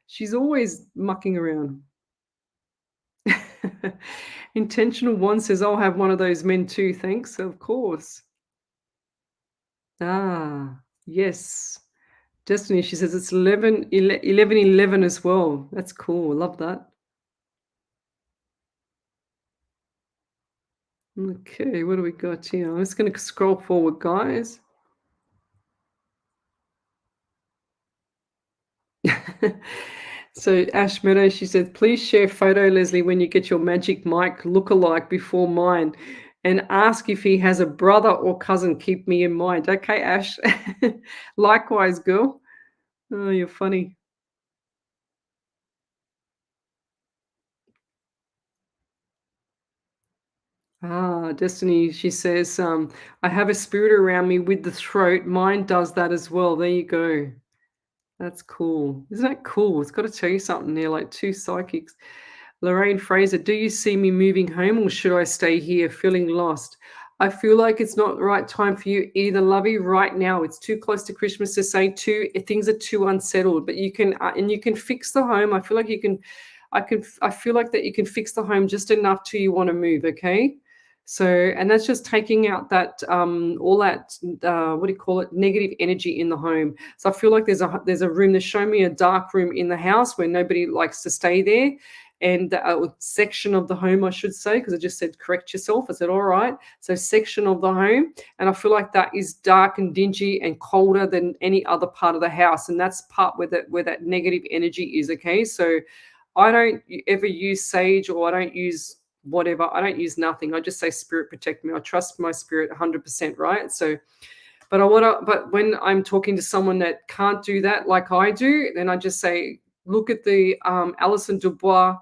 She's always mucking around. Intentional One says, I'll have one of those men too, thanks. Of course. Yes. Destiny, she says it's 11 as well. That's cool. Love that. Okay, what do we got here? I'm just going to scroll forward, guys. So Ash Meadow, she said, please share photo, Lesley, when you get your magic mic lookalike before mine and ask if he has a brother or cousin. Keep me in mind. Okay, Ash. Likewise, girl. Oh, you're funny. Destiny, she says, I have a spirit around me with the throat. Mine does that as well. There you go. That's cool. Isn't that cool? It's got to tell you something there, like two psychics. Lorraine Fraser, do you see me moving home or should I stay here feeling lost? I feel like it's not the right time for you either, lovey, right now. It's too close to Christmas to say things are too unsettled, but you can, and you can fix the home. I feel like you can, I feel like that you can fix the home just enough till you want to move, okay? So, and that's just taking out that all that what do you call it, negative energy in the home. So I feel like there's a room. They show me a dark room in the house where nobody likes to stay there, and a section of the home, I should say, because I just said correct yourself. I said all right. So section of the home, and I feel like that is dark and dingy and colder than any other part of the house, and that's part where that negative energy is. Okay, so I don't ever use sage, or I don't use whatever. I don't use nothing. I just say spirit protect me. I trust my spirit 100%, right? So, but when I'm talking to someone that can't do that like I do, then I just say, look at the Alison Dubois.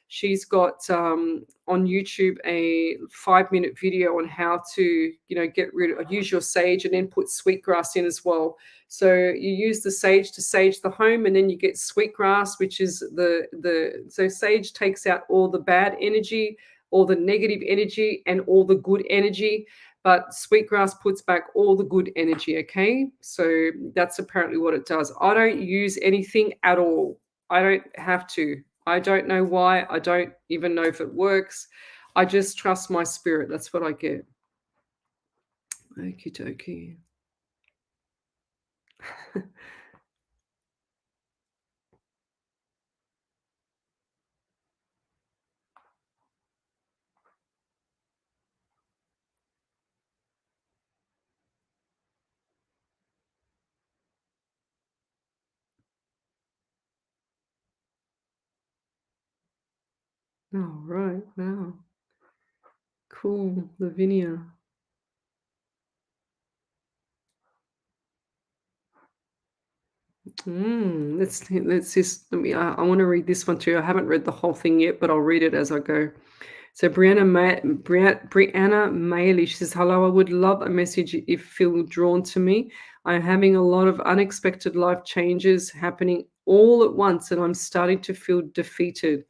She's got on YouTube a 5-minute video on how to, get rid of, use your sage and then put sweetgrass in as well. So you use the sage to sage the home, and then you get sweetgrass, which is so sage takes out all the bad energy, all the negative energy, and all the good energy. But sweetgrass puts back all the good energy, okay? So that's apparently what it does. I don't use anything at all. I don't have to. I don't know why. I don't even know if it works. I just trust my spirit. That's what I get. Okie dokie. All right. Wow. Cool. Lavinia. Let's just let me. I want to read this one too. I haven't read the whole thing yet, but I'll read it as I go. So Brianna Maylie, she says, hello, I would love a message if feel drawn to me. I'm having a lot of unexpected life changes happening all at once, and I'm starting to feel defeated.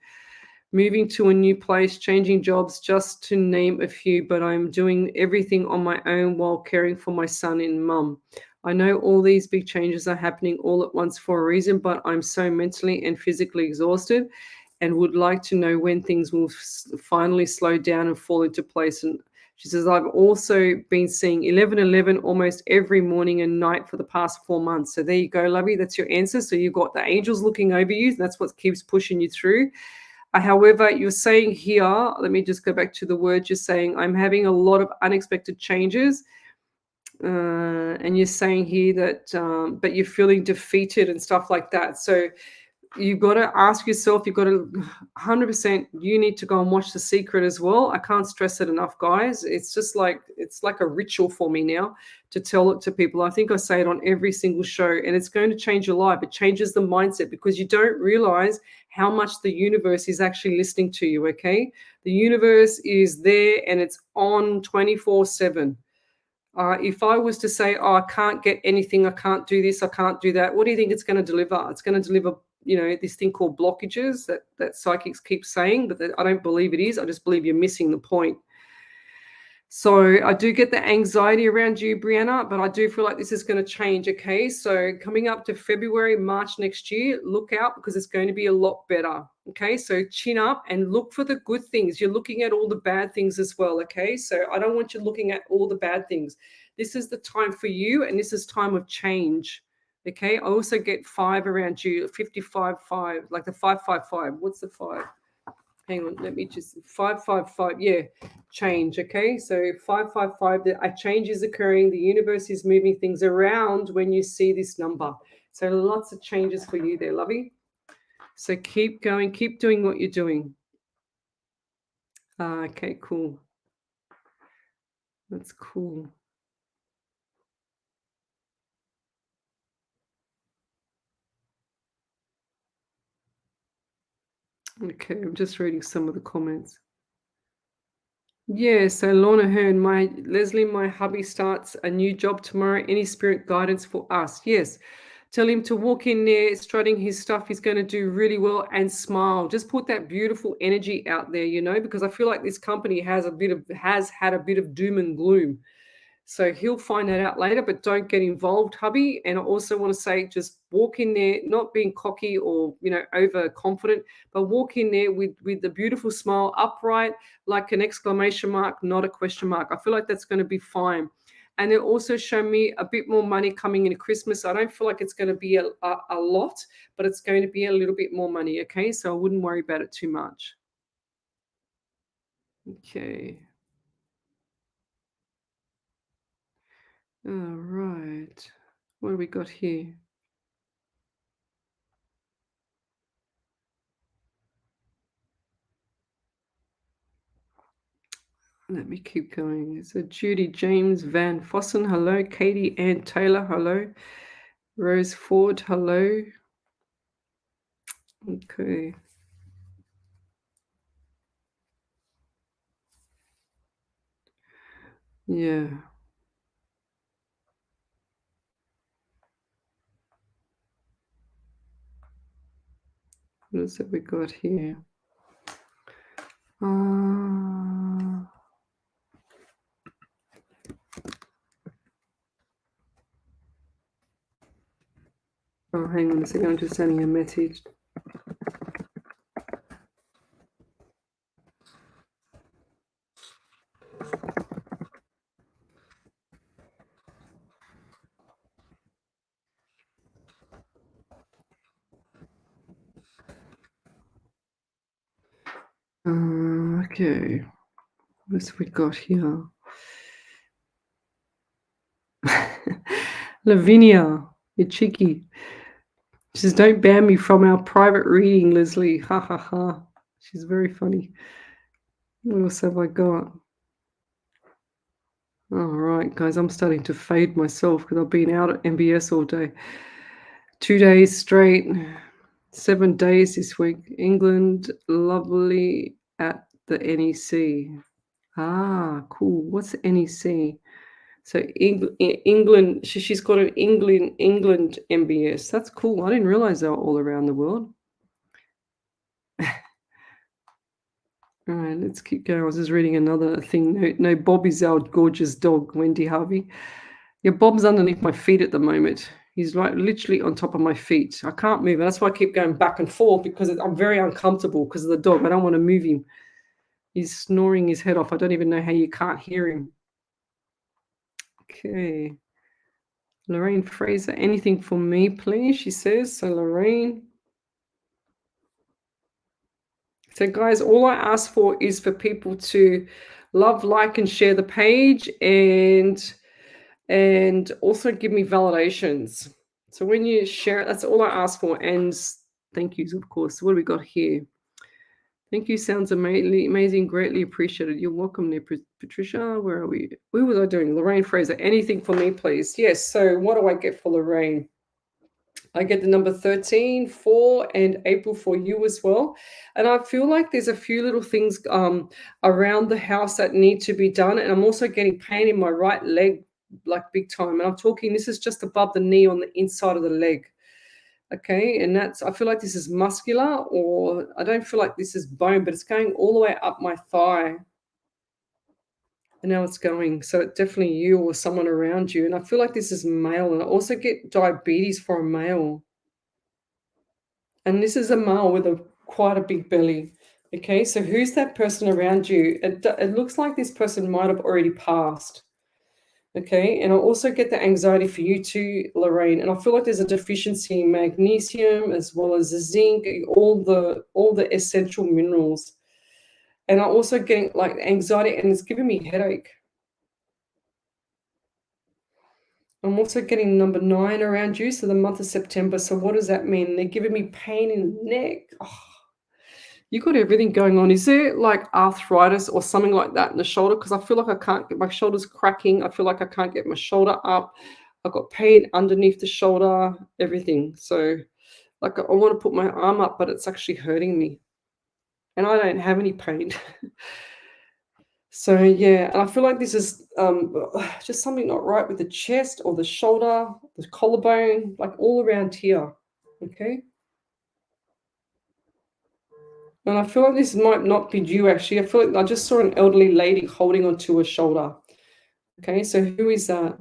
Moving to a new place, changing jobs, just to name a few, but I'm doing everything on my own while caring for my son and mum. I know all these big changes are happening all at once for a reason, but I'm so mentally and physically exhausted and would like to know when things will finally slow down and fall into place. And she says, I've also been seeing 11:11 almost every morning and night for the past 4 months. So there you go, lovey. That's your answer. So you've got the angels looking over you. That's what keeps pushing you through. However, you're saying here, let me just go back to the word you're saying, I'm having a lot of unexpected changes. And you're saying here that, but you're feeling defeated and stuff like that. So you've got to ask yourself, you've got to 100%, you need to go and watch The Secret as well. I can't stress it enough, guys. It's just like, it's like a ritual for me now to tell it to people. I think I say it on every single show, and it's going to change your life. It changes the mindset because you don't realize how much the universe is actually listening to you, okay? The universe is there and it's on 24/7. If I was to say, oh, I can't get anything, I can't do this, I can't do that, what do you think it's going to deliver? It's going to deliver, this thing called blockages that psychics keep saying, but I don't believe it is. I just believe you're missing the point. So I do get the anxiety around you, Brianna, but I do feel like this is going to change, okay? So coming up to February, March next year, look out because it's going to be a lot better, okay? So chin up and look for the good things. You're looking at all the bad things as well, okay? So I don't want you looking at all the bad things. This is the time for you, and this is time of change, okay? I also get 5 around you, 55, 5, like the 555. What's the 5? Hang on, let me just 555. Yeah, change. Okay, so 555. A change is occurring. The universe is moving things around when you see this number. So lots of changes for you there, lovey. So keep going, keep doing what you're doing. Okay, cool. That's cool. Okay, I'm just reading some of the comments. Yeah, so Lorna Hearn, Leslie, my hubby starts a new job tomorrow. Any spirit guidance for us? Yes. Tell him to walk in there, strutting his stuff. He's going to do really well and smile. Just put that beautiful energy out there, because I feel like this company has had a bit of doom and gloom. So he'll find that out later, but don't get involved, hubby. And I also want to say, just walk in there, not being cocky or, overconfident, but walk in there with the beautiful smile, upright, like an exclamation mark, not a question mark. I feel like that's going to be fine. And it also show me a bit more money coming into Christmas. I don't feel like it's going to be a lot, but it's going to be a little bit more money, okay? So I wouldn't worry about it too much. Okay. All right. What do we got here? Let me keep going. So Judy James Van Fossen, hello. Katie Ann Taylor, hello. Rose Ford, hello. Okay. Yeah. What else have we got here? Oh, hang on a second. I'm just sending a message. Okay. What else we got here? Lavinia, you're cheeky. She says, don't ban me from our private reading, Leslie. Ha ha ha. She's very funny. What else have I got? All right, guys, I'm starting to fade myself because I've been out at MBS all day. 2 days straight, 7 days this week. England, lovely at the NEC. Ah, cool. What's NEC? So England, she's got an England MBS. That's cool. I didn't realize they were all around the world. All right, let's keep going. I was just reading another thing. No, Bobby's our gorgeous dog, Wendy Harvey. Yeah, Bob's underneath my feet at the moment. He's like literally on top of my feet. I can't move. That's why I keep going back and forth because I'm very uncomfortable because of the dog. I don't want to move him. He's snoring his head off. I don't even know how you can't hear him. Okay. Lorraine Fraser, anything for me, please? She says. So, Lorraine. So, guys, all I ask for is for people to love, like, and share the page and also give me validations. So when you share it, that's all I ask for. And thank yous, of course. So what do we got here? Thank you. Sounds amazing. Greatly appreciated. You're welcome there, Patricia. Where are we? Who was I doing? Lorraine Fraser. Anything for me, please? Yes. So what do I get for Lorraine? I get the number 13, 4, and April for you as well. And I feel like there's a few little things around the house that need to be done. And I'm also getting pain in my right leg, like big time. And I'm talking, this is just above the knee on the inside of the leg. Okay. And I feel like this is muscular, or I don't feel like this is bone, but it's going all the way up my thigh. And now it's going. So it's definitely you or someone around you. And I feel like this is male. And I also get diabetes for a male. And this is a male with quite a big belly. Okay, so who's that person around you? It looks like this person might have already passed. Okay, and I also get the anxiety for you too, Lorraine. And I feel like there's a deficiency in magnesium as well as the zinc, all the essential minerals. And I'm also getting like anxiety, and it's giving me headache. I'm also getting number 9 around you, so the month of September. So what does that mean? They're giving me pain in the neck. Oh, you got everything going on. Is there like arthritis or something like that in the shoulder? Because I feel like I can't get my shoulders cracking. I feel like I can't get my shoulder up. I've got pain underneath the shoulder, everything. So like I want to put my arm up, but it's actually hurting me. And I don't have any pain. So yeah, and I feel like this is just something not right with the chest or the shoulder, the collarbone, like all around here. Okay. And I feel like this might not be you actually. I feel like I just saw an elderly lady holding onto her shoulder. Okay, so who is that?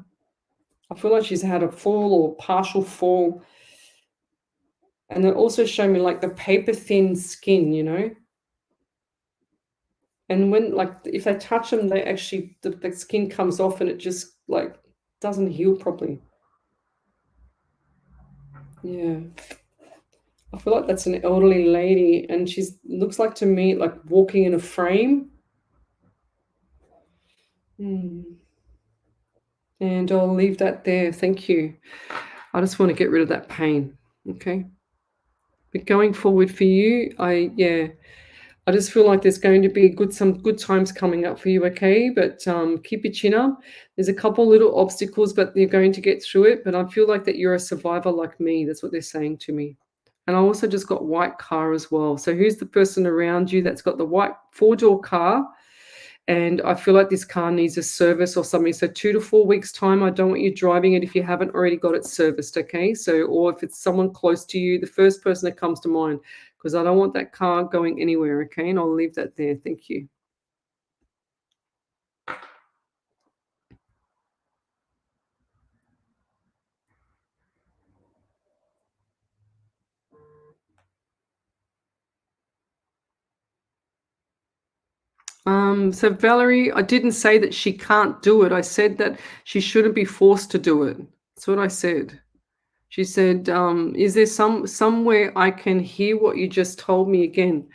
I feel like she's had a fall or partial fall. And they're also showing me like the paper thin skin, you know. And when like if they touch them, they actually the skin comes off and it just like doesn't heal properly. Yeah. I feel like that's an elderly lady, and she looks like to me like walking in a frame. And I'll leave that there. Thank you. I just want to get rid of that pain. Okay. But going forward for you, I just feel like there's going to be some good times coming up for you, okay? But keep your chin up. There's a couple little obstacles, but you're going to get through it. But I feel like that you're a survivor like me. That's what they're saying to me. And I also just got white car as well. So who's the person around you that's got the white 4-door car? And I feel like this car needs a service or something. So 2 to 4 weeks time, I don't want you driving it if you haven't already got it serviced, okay? So, or if it's someone close to you, the first person that comes to mind, because I don't want that car going anywhere, okay? And I'll leave that there. Thank you. So Valerie, I didn't say that she can't do it. I said that she shouldn't be forced to do it. That's what I said. She said, is there somewhere I can hear what you just told me again?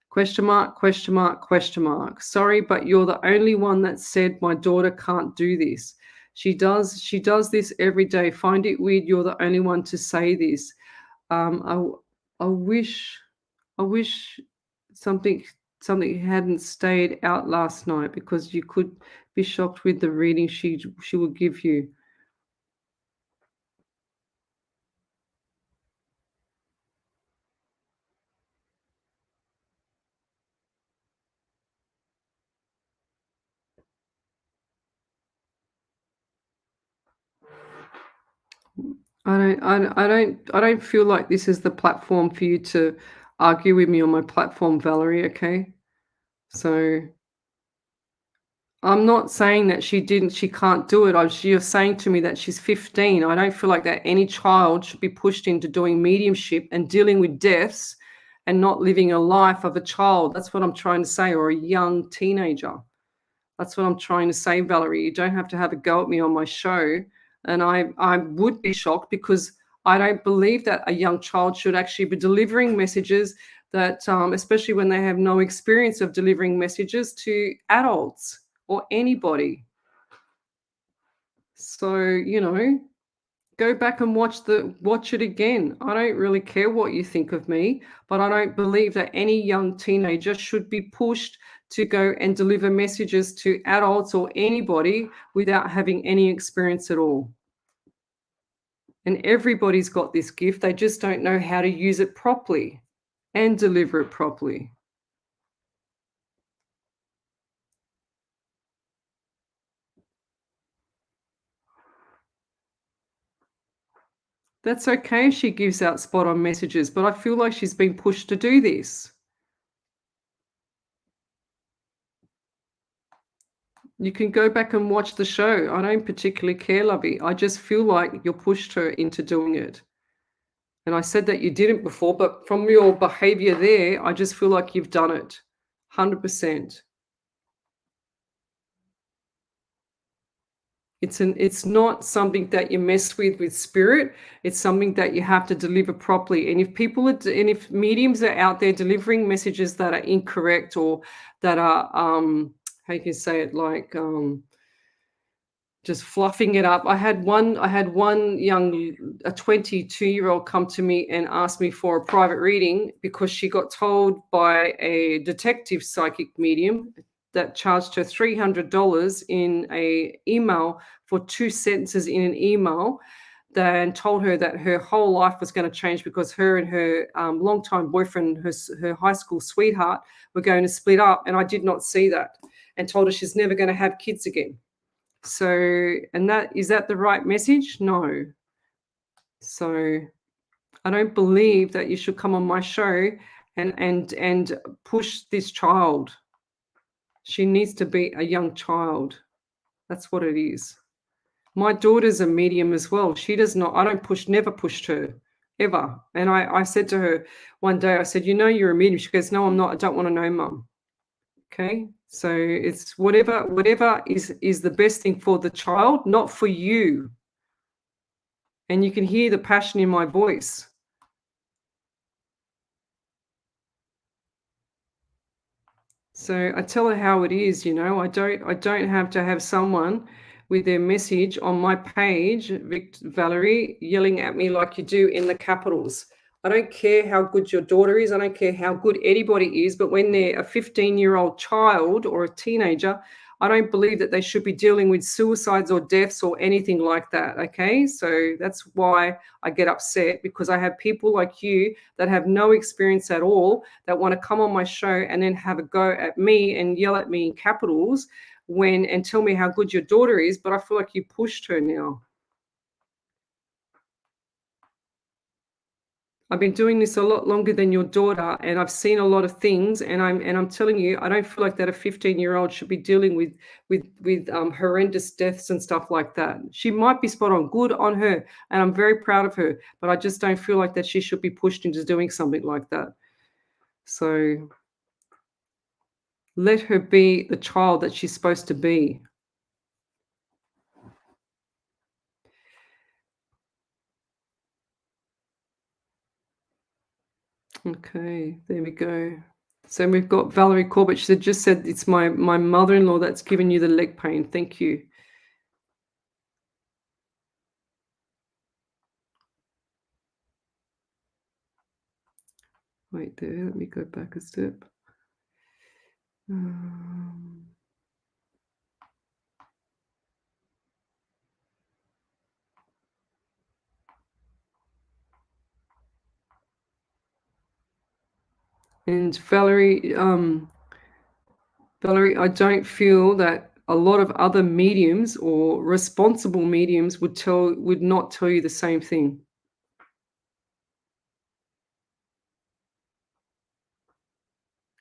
Question mark, question mark, question mark. Sorry, but you're the only one that said my daughter can't do this. She does this every day. Find it weird you're the only one to say this. I wish something hadn't stayed out last night, because you could be shocked with the reading she will give you. I don't feel like this is the platform for you to argue with me on my platform, Valerie, okay? So I'm not saying that she can't do it. You're saying to me that she's 15. I don't feel like that any child should be pushed into doing mediumship and dealing with deaths and not living a life of a child. That's what I'm trying to say, or a young teenager. That's what I'm trying to say, Valerie. You don't have to have a go at me on my show. And I would be shocked, because I don't believe that a young child should actually be delivering messages that, especially when they have no experience of delivering messages to adults or anybody. So, Go back and watch it again. I don't really care what you think of me, but I don't believe that any young teenager should be pushed to go and deliver messages to adults or anybody without having any experience at all. And everybody's got this gift. They just don't know how to use it properly and deliver it properly. That's okay if she gives out spot on messages, but I feel like she's been pushed to do this. You can go back and watch the show. I don't particularly care, lovey. I just feel like you pushed her into doing it. And I said that you didn't before, but from your behavior there, I just feel like you've done it. 100%. It's not something that you mess with spirit. It's something that you have to deliver properly. And if mediums are out there delivering messages that are incorrect or that are how you can say it, like just fluffing it up. I had one a 22-year-old come to me and ask me for a private reading because she got told by a detective psychic medium that charged her $300 in a email for 2 sentences in an email, then told her that her whole life was going to change because her and her longtime boyfriend, her high school sweetheart, were going to split up. And I did not see that, and told her she's never going to have kids again. So, and is that the right message? No. So I don't believe that you should come on my show and push this child. She needs to be a young child. That's what it is. My daughter's a medium as well. She does not, I don't never pushed her, ever. And I said to her one day, I said, you know, you're a medium. She goes, no, I'm not. I don't want to know, Mum. Okay. So it's whatever is the best thing for the child, not for you. And you can hear the passion in my voice. So I tell her how it is, you know. I don't have to have someone with their message on my page, Valerie, yelling at me like you do in the capitals. I don't care how good your daughter is. I don't care how good anybody is. But when they're a 15-year-old child or a teenager, I don't believe that they should be dealing with suicides or deaths or anything like that. Okay. So that's why I get upset, because I have people like you that have no experience at all that want to come on my show and then have a go at me and yell at me in capitals and tell me how good your daughter is. But I feel like you pushed her now. I've been doing this a lot longer than your daughter, and I've seen a lot of things. And I'm telling you, I don't feel like that a 15-year-old should be dealing with horrendous deaths and stuff like that. She might be spot on, good on her, and I'm very proud of her. But I just don't feel like that she should be pushed into doing something like that. So let her be the child that she's supposed to be. Okay, there we go. So we've got Valerie Corbett. She just said it's my mother-in-law that's given you the leg pain. Thank you. Wait there. Let me go back a step. And Valerie, I don't feel that a lot of other mediums or responsible mediums would not tell you the same thing.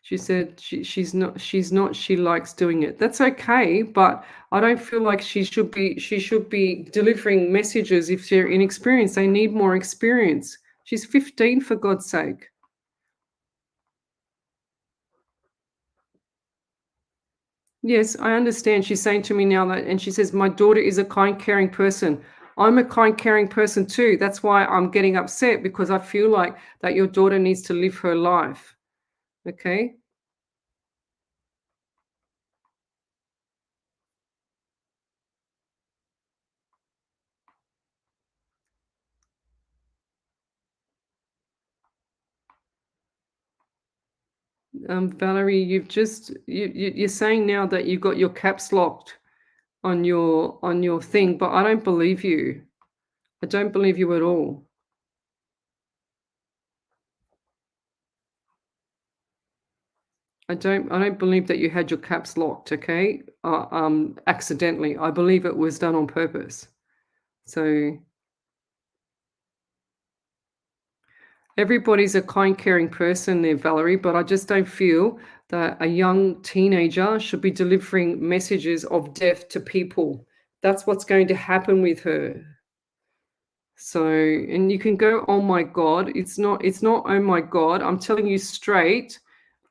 She said she's not, she likes doing it. That's okay, but I don't feel like she should be delivering messages if they're inexperienced. They need more experience. She's 15, for God's sake. Yes, I understand. She's saying to me now that, and she says, my daughter is a kind, caring person. I'm a kind, caring person too. That's why I'm getting upset, because I feel like that your daughter needs to live her life. Okay. Valerie, you're saying now that you've got your caps locked on your thing, but I don't believe you. I don't believe you at all. I don't believe that you had your caps locked, okay? Accidentally. I believe it was done on purpose. So everybody's a kind, caring person there, Valerie, but I just don't feel that a young teenager should be delivering messages of death to people. That's what's going to happen with her. So, and you can go, oh my God, it's not, oh my God. I'm telling you straight,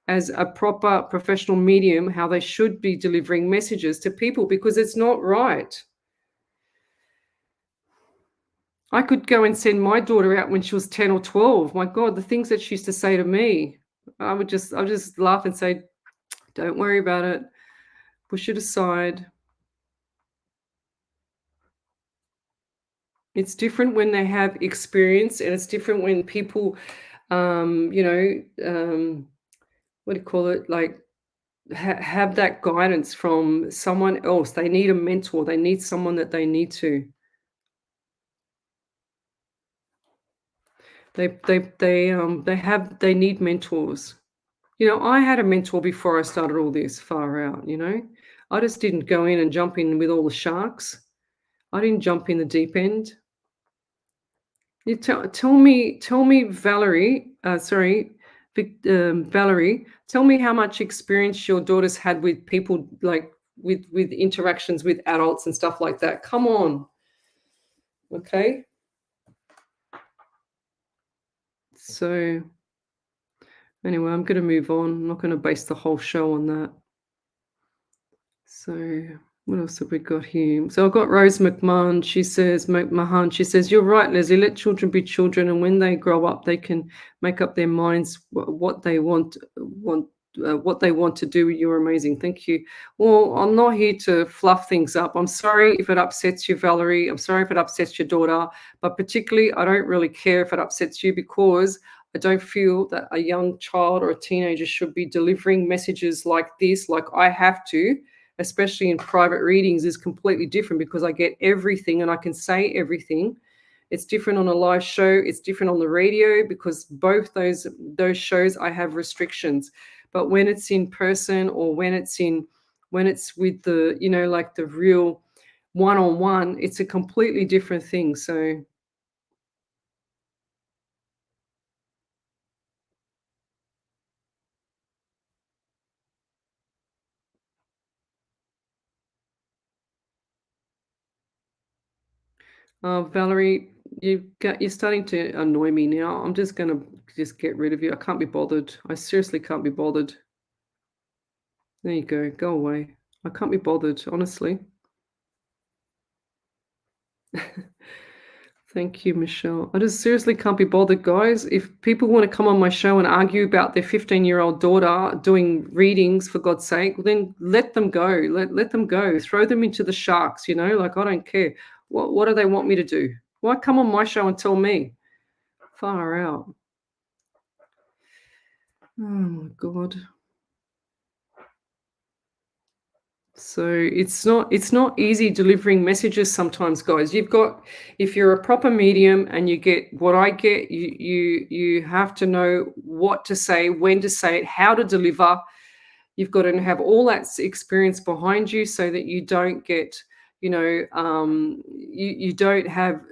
as a proper professional medium, how they should be delivering messages to people, because it's not right. I could go and send my daughter out when she was 10 or 12. My God, the things that she used to say to me, I'll just laugh and say, don't worry about it. Push it aside. It's different when they have experience, and it's different when people, you know, what do you call it? Like, have that guidance from someone else. They need a mentor. They need someone that they need to. They need mentors. You know, I had a mentor before I started all this, far out, you know. I just didn't go in and jump in with all the sharks. I didn't jump in the deep end. You tell me, Valerie, Valerie, tell me how much experience your daughter's had with people, like with interactions with adults and stuff like that. Come on. Okay. So anyway, I'm going to move on. I'm not going to base the whole show on that. So what else have we got here? So I've got Rose McMahon. She says, she says, you're right, Lesley. Let children be children, and when they grow up, they can make up their minds what they want what they want to do. You're amazing. Thank you. Well, I'm not here to fluff things up. I'm sorry if it upsets you, Valerie. I'm sorry if it upsets your daughter, but particularly, I don't really care if it upsets you, because I don't feel that a young child or a teenager should be delivering messages like this, like I have to, especially in private readings, is completely different, because I get everything and I can say everything. It's different on a live show. It's different on the radio, because both those shows I have restrictions. But when it's in person, or when it's with the, you know, like the real one-on-one, it's a completely different thing. So Valerie, you're starting to annoy me now. I'm just gonna get rid of you. I can't be bothered. I seriously can't be bothered. There you go. Go away. I can't be bothered, honestly. Thank you, Michelle. I just seriously can't be bothered, guys. If people want to come on my show and argue about their 15-year-old daughter doing readings, for God's sake, then let them go. Let them go. Throw them into the sharks, you know? Like, I don't care. What do they want me to do? Why come on my show and tell me? Far out. Oh, my God. So it's not easy delivering messages sometimes, guys. If you're a proper medium and you get what I get, you have to know what to say, when to say it, how to deliver. You've got to have all that experience behind you, so that you don't get, you know, you don't have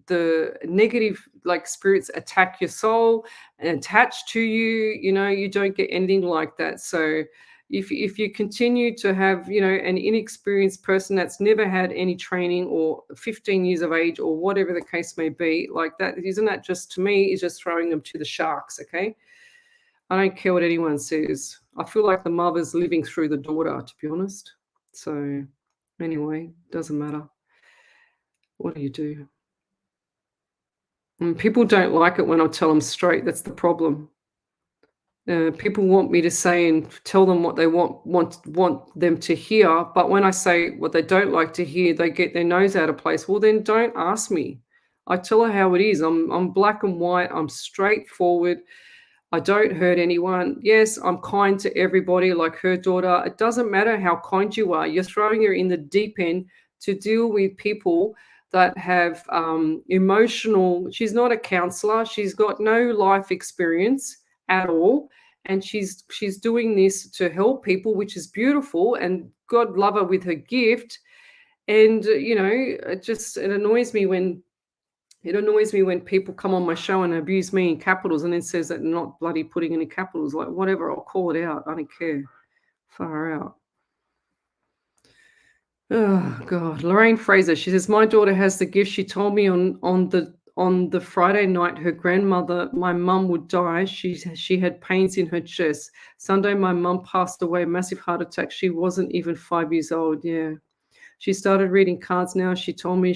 the negative, like, spirits attack your soul and attach to you. You know, you don't get anything like that. So if you continue to have, you know, an inexperienced person that's never had any training, or 15 years of age, or whatever the case may be, like that, isn't that just, to me, is just throwing them to the sharks? Okay. I don't care what anyone says. I feel like the mother's living through the daughter, to be honest. So anyway, doesn't matter. What do you do? And people don't like it when I tell them straight. That's the problem. People want me to say and tell them what they want them to hear, but when I say what they don't like to hear, they get their nose out of place. Well, then don't ask me. I tell her how it is. I'm black and white. I'm straightforward. I don't hurt anyone. Yes, I'm kind to everybody like her daughter. It doesn't matter how kind you are. You're throwing her in the deep end to deal with people that have emotional. She's not a counselor. She's got no life experience at all. And she's doing this to help people, which is beautiful. And God love her with her gift. And, it annoys me when people come on my show and abuse me in capitals and then says that they're not bloody putting any capitals. Like, whatever, I'll call it out. I don't care. Far out. Oh, God. Lorraine Fraser, she says, my daughter has the gift. She told me on the Friday night her grandmother, my mum, would die. She had pains in her chest. Sunday, my mum passed away, massive heart attack. She wasn't even 5 years old. Yeah. She started reading cards now. She told me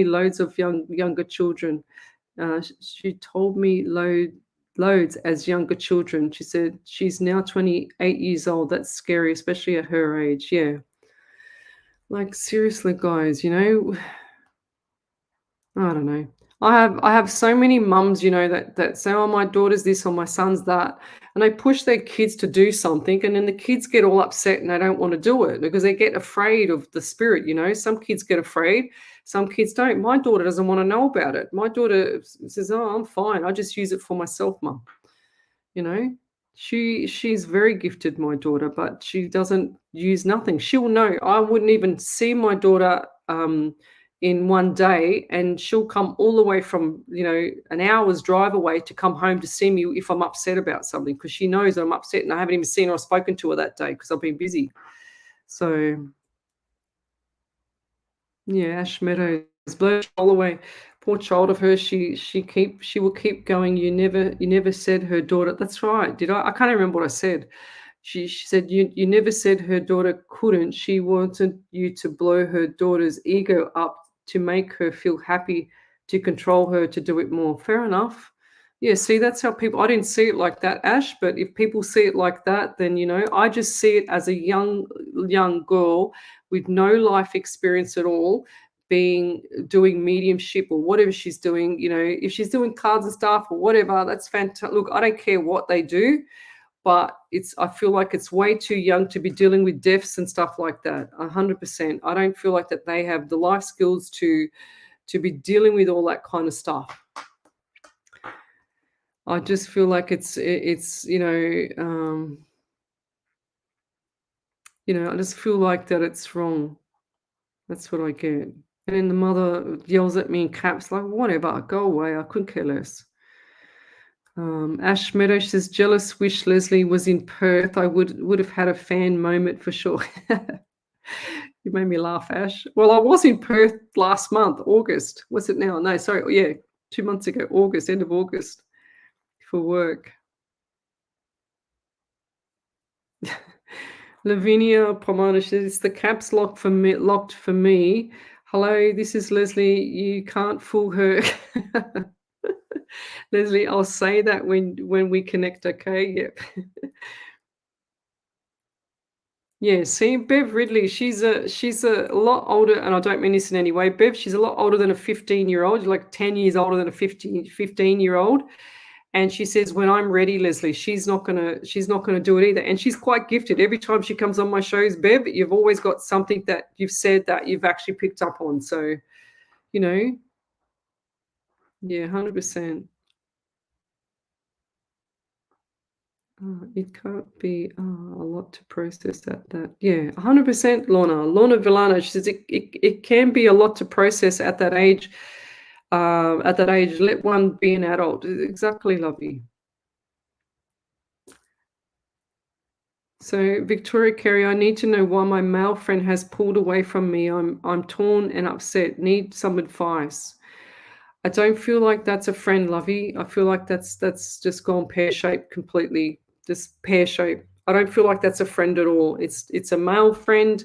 loads of younger children. She told me loads as younger children. She said she's now 28 years old. That's scary, especially at her age. Yeah. Like, seriously, guys, I don't know. I have so many mums, that say, oh, my daughter's this or my son's that. And they push their kids to do something, and then the kids get all upset and they don't want to do it because they get afraid of the spirit, Some kids get afraid, some kids don't. My daughter doesn't want to know about it. My daughter says, oh, I'm fine. I just use it for myself, Mum. She's very gifted, my daughter, but she doesn't use nothing. She'll know. I wouldn't even see my daughter in one day, and she'll come all the way from an hour's drive away to come home to see me if I'm upset about something, because she knows that I'm upset and I haven't even seen her or spoken to her that day because I've been busy. So yeah, Ash Meadows, blow all the way. Poor child of hers. She will keep going. You never said her daughter. That's right. Did I? I can't remember what I said. She said you never said her daughter couldn't. She wanted you to blow her daughter's ego up to make her feel happy, to control her, to do it more. Fair enough. Yeah, see, that's how people, I didn't see it like that, Ash, but if people see it like that, then, I just see it as a young girl with no life experience at all, doing mediumship or whatever she's doing. If she's doing cards and stuff or whatever, that's fantastic. Look, I don't care what they do, but I feel like it's way too young to be dealing with deaths and stuff like that. 100%. I don't feel like that they have the life skills to be dealing with all that kind of stuff. I just feel like it's I just feel like that it's wrong. That's what I get. And then the mother yells at me in caps, like, whatever, go away. I couldn't care less. Ash Meadow says, jealous wish Lesley was in Perth. I would have had a fan moment for sure. You made me laugh, Ash. Well, I was in Perth last month, August. What's it now? No, sorry. Yeah, 2 months ago, August, end of August, for work. Lavinia Pomona says, it's the caps locked for me. Hello, this is Lesley. You can't fool her. Lesley, I'll say that when we connect, okay? Yep. Yeah, see, Bev Ridley, she's a lot older, and I don't mean this in any way, Bev, she's a lot older than a 15-year-old, like 10 years older than a 15-year-old. And she says, when I'm ready, Lesley, she's not gonna do it either. And she's quite gifted. Every time she comes on my shows, Bev, you've always got something that you've said that you've actually picked up on. So, yeah, 100%. It can't be a lot to process at that. Yeah, 100%, Lorna. Lorna Villano, she says it can be a lot to process at that age. Let one be an adult. Exactly, Lovey. So, Victoria Carey, I need to know why my male friend has pulled away from me. I'm torn and upset. Need some advice. I don't feel like that's a friend, Lovey. I feel like that's just gone pear-shaped completely. Just pear-shaped. I don't feel like that's a friend at all. It's a male friend,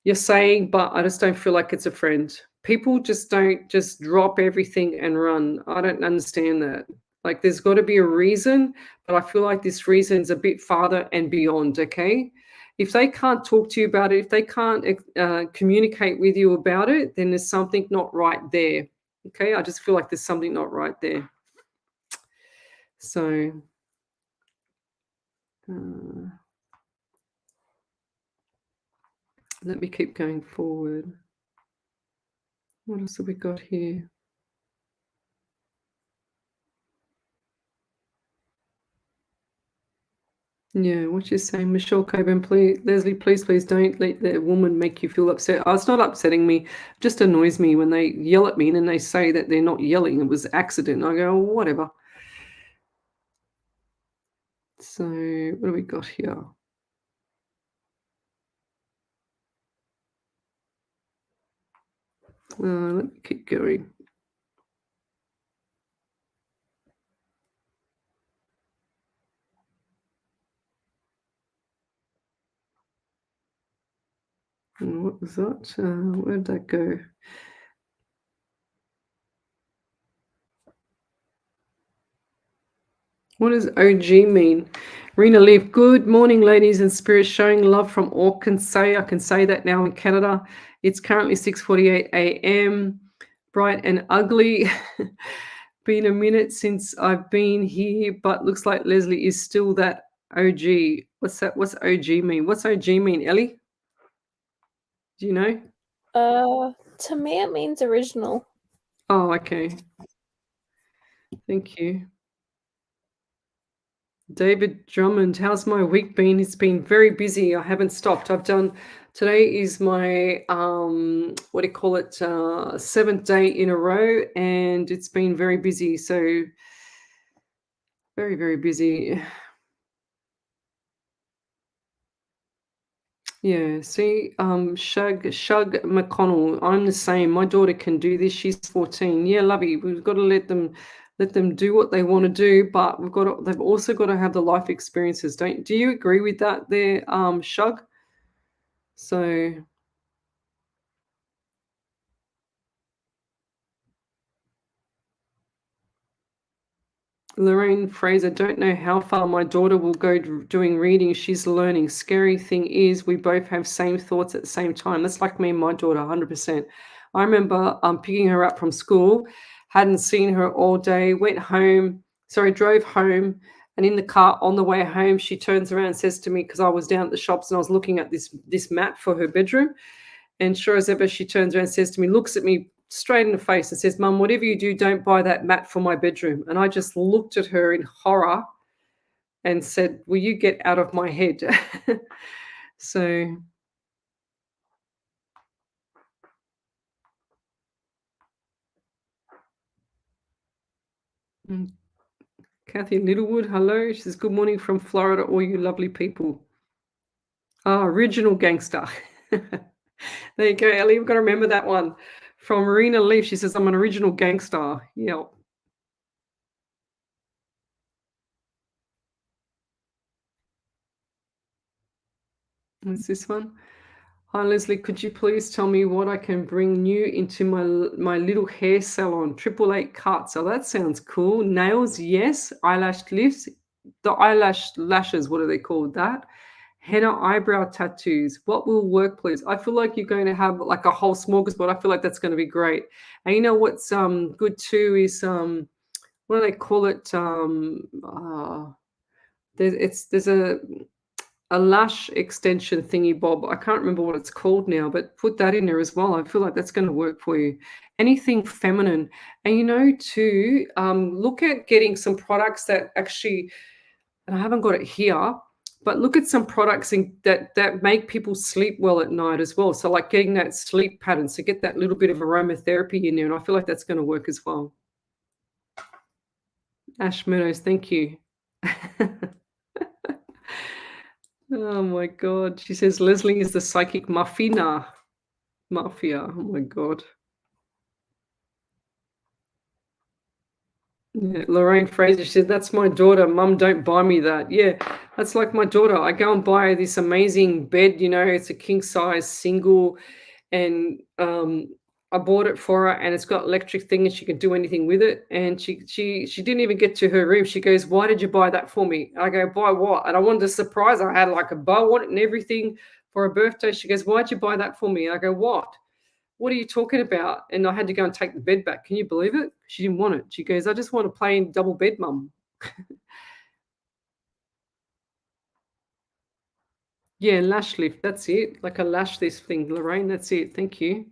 you're saying, but I just don't feel like it's a friend. People just don't just drop everything and run. I don't understand that. Like, there's got to be a reason, but I feel like this reason's a bit farther and beyond, okay? If they can't talk to you about it, if they can't communicate with you about it, then there's something not right there. Okay, I just feel like there's something not right there. So let me keep going forward. What else have we got here? Yeah, what she's saying, Michelle Coburn, please, Leslie, please don't let the woman make you feel upset. Oh, it's not upsetting me. It just annoys me when they yell at me and then they say that they're not yelling. It was accident. I go, whatever. So what do we got here? Let me keep going. And what was that? Where did that go? What does OG mean? Rena Leaf, good morning, ladies and spirits, showing love from Arkansas. I can say that now in Canada. It's currently 6:48 a.m. Bright and ugly. Been a minute since I've been here, but looks like Leslie is still that OG. What's that? What's OG mean? What's OG mean, Ellie? Do you know? To me it means original. Oh, okay. Thank you. David Drummond, how's my week been? It's been very busy. I haven't stopped. Today is my what do you call it? 7th day in a row, and it's been very busy. So very, very busy. Yeah, see, Shug McConnell, I'm the same. My daughter can do this. She's 14. Yeah, lovey. We've got to let them do what they want to do, but they've also got to have the life experiences. Do you agree with that there, Shug? So Lorraine Fraser, don't know how far my daughter will go doing reading. She's learning. Scary thing is we both have same thoughts at the same time. That's like me and my daughter, 100%. I remember picking her up from school, hadn't seen her all day, drove home, and in the car on the way home, she turns around and says to me, because I was down at the shops and I was looking at this mat for her bedroom, and sure as ever, she turns around and says to me, looks at me straight in the face and says, Mum, whatever you do, don't buy that mat for my bedroom. And I just looked at her in horror and said, will you get out of my head? So Kathy Littlewood, hello. She says, good morning from Florida, all you lovely people. Original gangster. There you go, Ellie. We've got to remember that one. From Marina Leaf, she says, I'm an original gangster. Yeah. What's this one? Hi, Leslie. Could you please tell me what I can bring new into my little hair salon? 888 cuts. Oh, that sounds cool. Nails, yes. Eyelash lifts. The lashes, what are they called? That. Henna eyebrow tattoos. What will work, please? I feel like you're going to have like a whole smorgasbord. I feel like that's going to be great. And you know what's good too is what do they call it? There's a lash extension thingy bob. I can't remember what it's called now, but put that in there as well. I feel like that's going to work for you. Anything feminine. And you know, too, look at getting some products that actually, and I haven't got it here, but look at some products that make people sleep well at night as well. So like getting that sleep pattern. So get that little bit of aromatherapy in there. And I feel like that's going to work as well. Ash Meadows, thank you. Oh my God. She says Leslie is the psychic mafia. Oh my God. Yeah, Lorraine Fraser, she said, that's my daughter. Mum, don't buy me that. Yeah, that's like my daughter. I go and buy this amazing bed, it's a king size single. And I bought it for her and it's got electric thing and she can do anything with it. And she didn't even get to her room. She goes, why did you buy that for me? I go, buy what? And I wanted to surprise her. I had like a bow on it and everything for her birthday. She goes, why'd you buy that for me? I go, what are you talking about? And I had to go and take the bed back. Can you believe it? She didn't want it. She goes, I just want to play in double bed, Mum. Yeah, lash lift. That's it. Like a lash this thing, Lorraine. That's it. Thank you.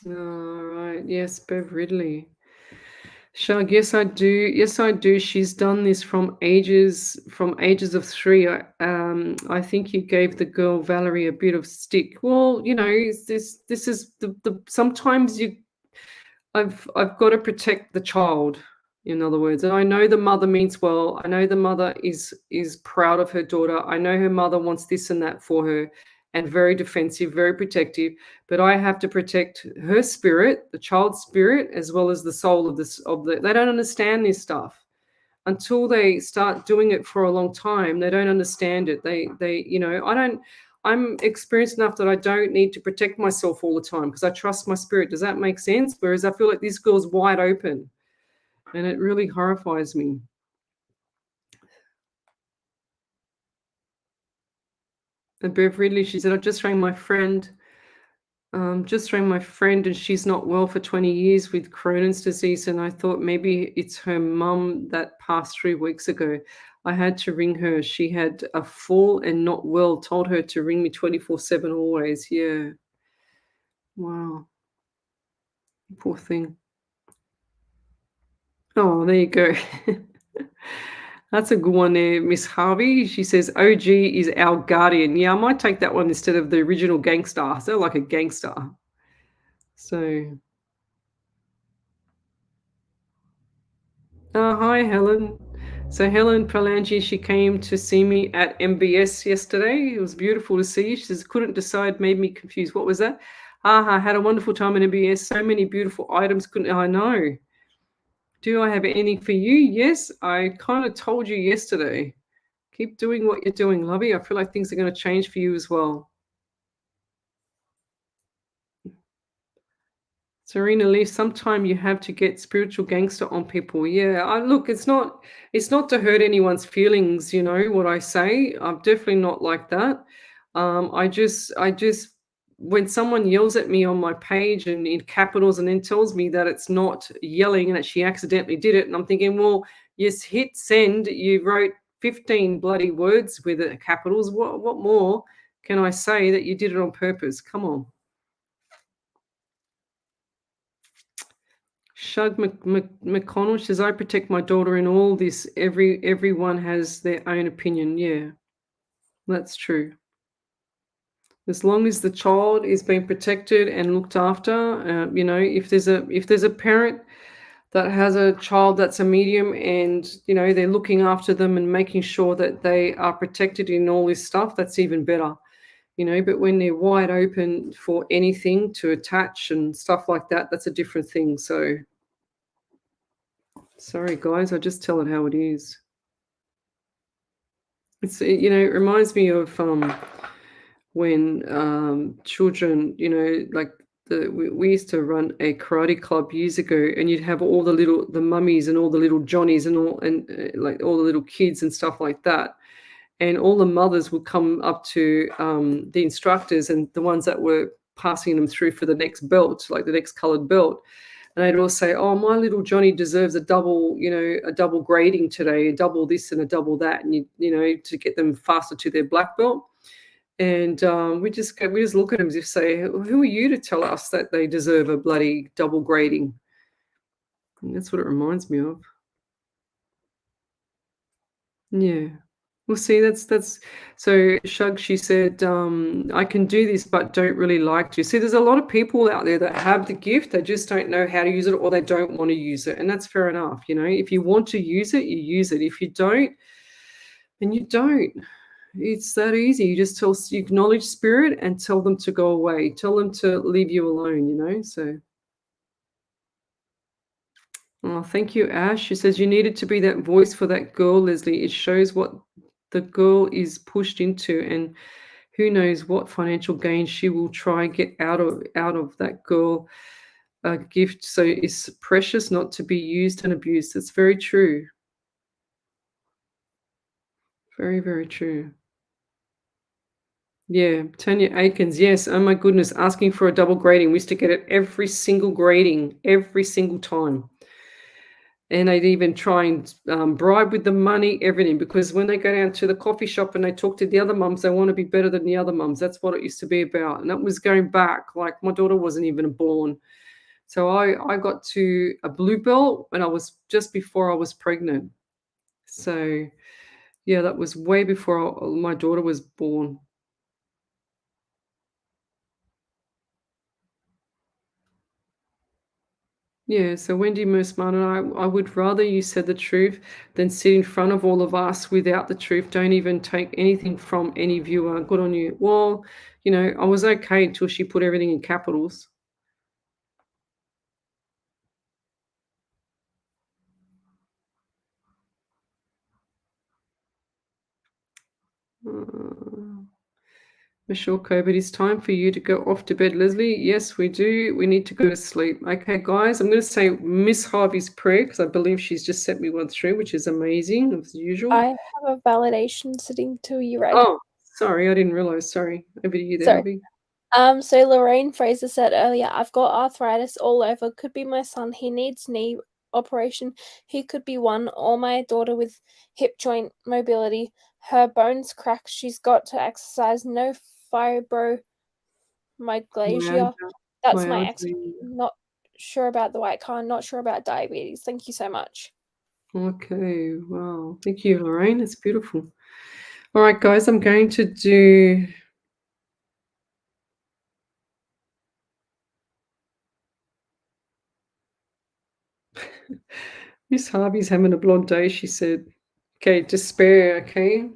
All right. Yes, Bev Ridley. Shug, yes, I do. Yes, I do. She's done this from ages of 3. I think you gave the girl Valerie a bit of stick. Well, this is the sometimes I've got to protect the child, in other words. And I know the mother means well. I know the mother is proud of her daughter. I know her mother wants this and that for her and very defensive, very protective. But I have to protect her spirit, the child's spirit, as well as the soul of the they don't understand this stuff. Until they start doing it for a long time, they don't understand it. I don't I'm experienced enough that I don't need to protect myself all the time because I trust my spirit. Does that make sense? Whereas I feel like this girl's wide open and it really horrifies me. And Bev Ridley, she said, I just rang my friend and she's not well for 20 years with Crohn's disease. And I thought maybe it's her mum that passed 3 weeks ago. I had to ring her. She had a fall and not well, told her to ring me 24/7 always. Yeah. Wow. Poor thing. Oh, there you go. That's a good one there, Miss Harvey. She says OG is our guardian. Yeah, I might take that one instead of the original gangster. So like a gangster. So, hi, Helen. So Helen Pralangi, she came to see me at MBS yesterday. It was beautiful to see. She says, couldn't decide, made me confused. What was that? Had a wonderful time at MBS. So many beautiful items. Couldn't I know? Do I have anything for you? Yes, I kind of told you yesterday. Keep doing what you're doing, lovey. I feel like things are going to change for you as well. Serena Lee, sometime you have to get spiritual gangster on people. Yeah, look, it's not to hurt anyone's feelings, what I say. I'm definitely not like that. I just when someone yells at me on my page and in capitals and then tells me that it's not yelling and that she accidentally did it, and I'm thinking, well, yes, hit send. You wrote 15 bloody words with it, capitals. What more can I say that you did it on purpose? Come on. Shug McConnell says, I protect my daughter in all this. Everyone has their own opinion. Yeah, that's true. As long as the child is being protected and looked after, if there's a parent that has a child that's a medium and they're looking after them and making sure that they are protected in all this stuff, that's even better. But when they're wide open for anything to attach and stuff like that, that's a different thing. So sorry, guys, I just tell it how it is. It reminds me of when children, like we used to run a karate club years ago, and you'd have all the mummies and all the little Johnnies and like all the little kids and stuff like that, and all the mothers would come up to the instructors and the ones that were passing them through for the next belt, like the next colored belt. And they'd all say, "Oh, my little Johnny deserves a double grading today, a double this and a double that," and to get them faster to their black belt. And we just look at them as if say, "Who are you to tell us that they deserve a bloody double grading?" And that's what it reminds me of. Yeah. Well, see, that's so Shug, she said, I can do this, but don't really like to. See, there's a lot of people out there that have the gift, they just don't know how to use it or they don't want to use it. And that's fair enough. If you want to use it, you use it. If you don't, then you don't. It's that easy. You acknowledge spirit and tell them to go away. Tell them to leave you alone, so. Oh, thank you, Ash. She says you needed to be that voice for that girl, Lesley. It shows what the girl is pushed into, and who knows what financial gain she will try and get out of that girl. a gift, so it's precious not to be used and abused. It's very true. Very, very true. Yeah, Tanya Aikens, yes. Oh my goodness, asking for a double grading. We used to get it every single grading, every single time. And they'd even try and bribe with the money, everything, because when they go down to the coffee shop and they talk to the other mums, they want to be better than the other mums. That's what it used to be about. And that was going back, like my daughter wasn't even born. So I got to a blue belt when I was just before I was pregnant. So yeah, that was way before my daughter was born. Yeah, so Wendy Mersman and I would rather you said the truth than sit in front of all of us without the truth. Don't even take anything from any viewer. Good on you. Well, I was okay until she put everything in capitals. Uh, Michelle Colbert, it's time for you to go off to bed, Leslie. Yes, we do. We need to go to sleep. Okay, guys, I'm going to say Miss Harvey's prayer because I believe she's just sent me one through, which is amazing, as usual. I have a validation sitting to you, right? Oh, sorry, I didn't realize. Sorry. Over to you there, Sorry. Harvey. So Lorraine Fraser said earlier, I've got arthritis all over. Could be my son. He needs knee operation. He could be one. Or my daughter with hip joint mobility. Her bones cracked. She's got to exercise. No fibromyalgia. That's my ex. Not sure about the white car. Not sure about diabetes. Thank you so much. Okay, wow. Thank you, Lorraine. It's beautiful. All right, guys, I'm going to do Miss Harvey's having a blonde day, she said. Okay, despair, okay?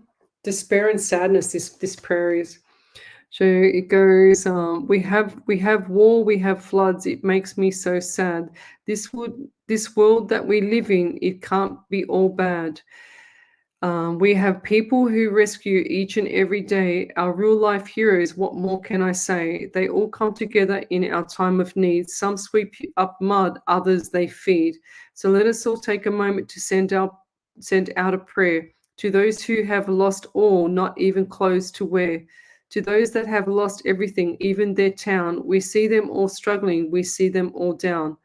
Despair and sadness, this prayer is. So it goes, we have war, we have floods. It makes me so sad. This world that we live in, it can't be all bad. We have people who rescue each and every day. Our real life heroes, what more can I say? They all come together in our time of need. Some sweep up mud, others they feed. So let us all take a moment to send out a prayer to those who have lost all, not even clothes to wear. To those that have lost everything, even their town. We see them all struggling. We see them all down.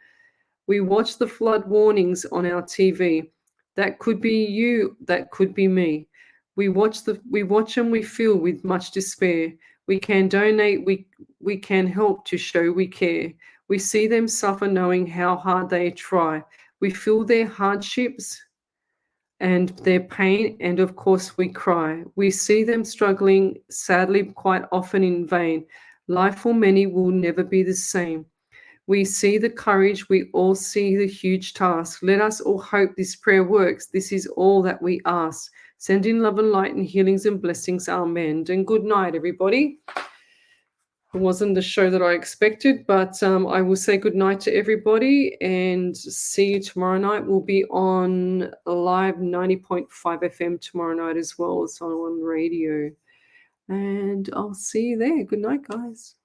We watch the flood warnings on our TV. That could be you, that could be me. We watch and we feel with much despair. We can donate, we can help to show we care. We see them suffer knowing how hard they try. We feel their hardships and their pain, and of course we cry. We see them struggling, sadly, quite often in vain. Life for many will never be the same. We see the courage, we all see the huge task. Let us all hope this prayer works. This is all that we ask. Send in love and light and healings and blessings. Amen. And good night, everybody. It wasn't the show that I expected, but I will say good night to everybody and see you tomorrow night. We'll be on live 90.5 FM tomorrow night as well. It's on radio. And I'll see you there. Good night, guys.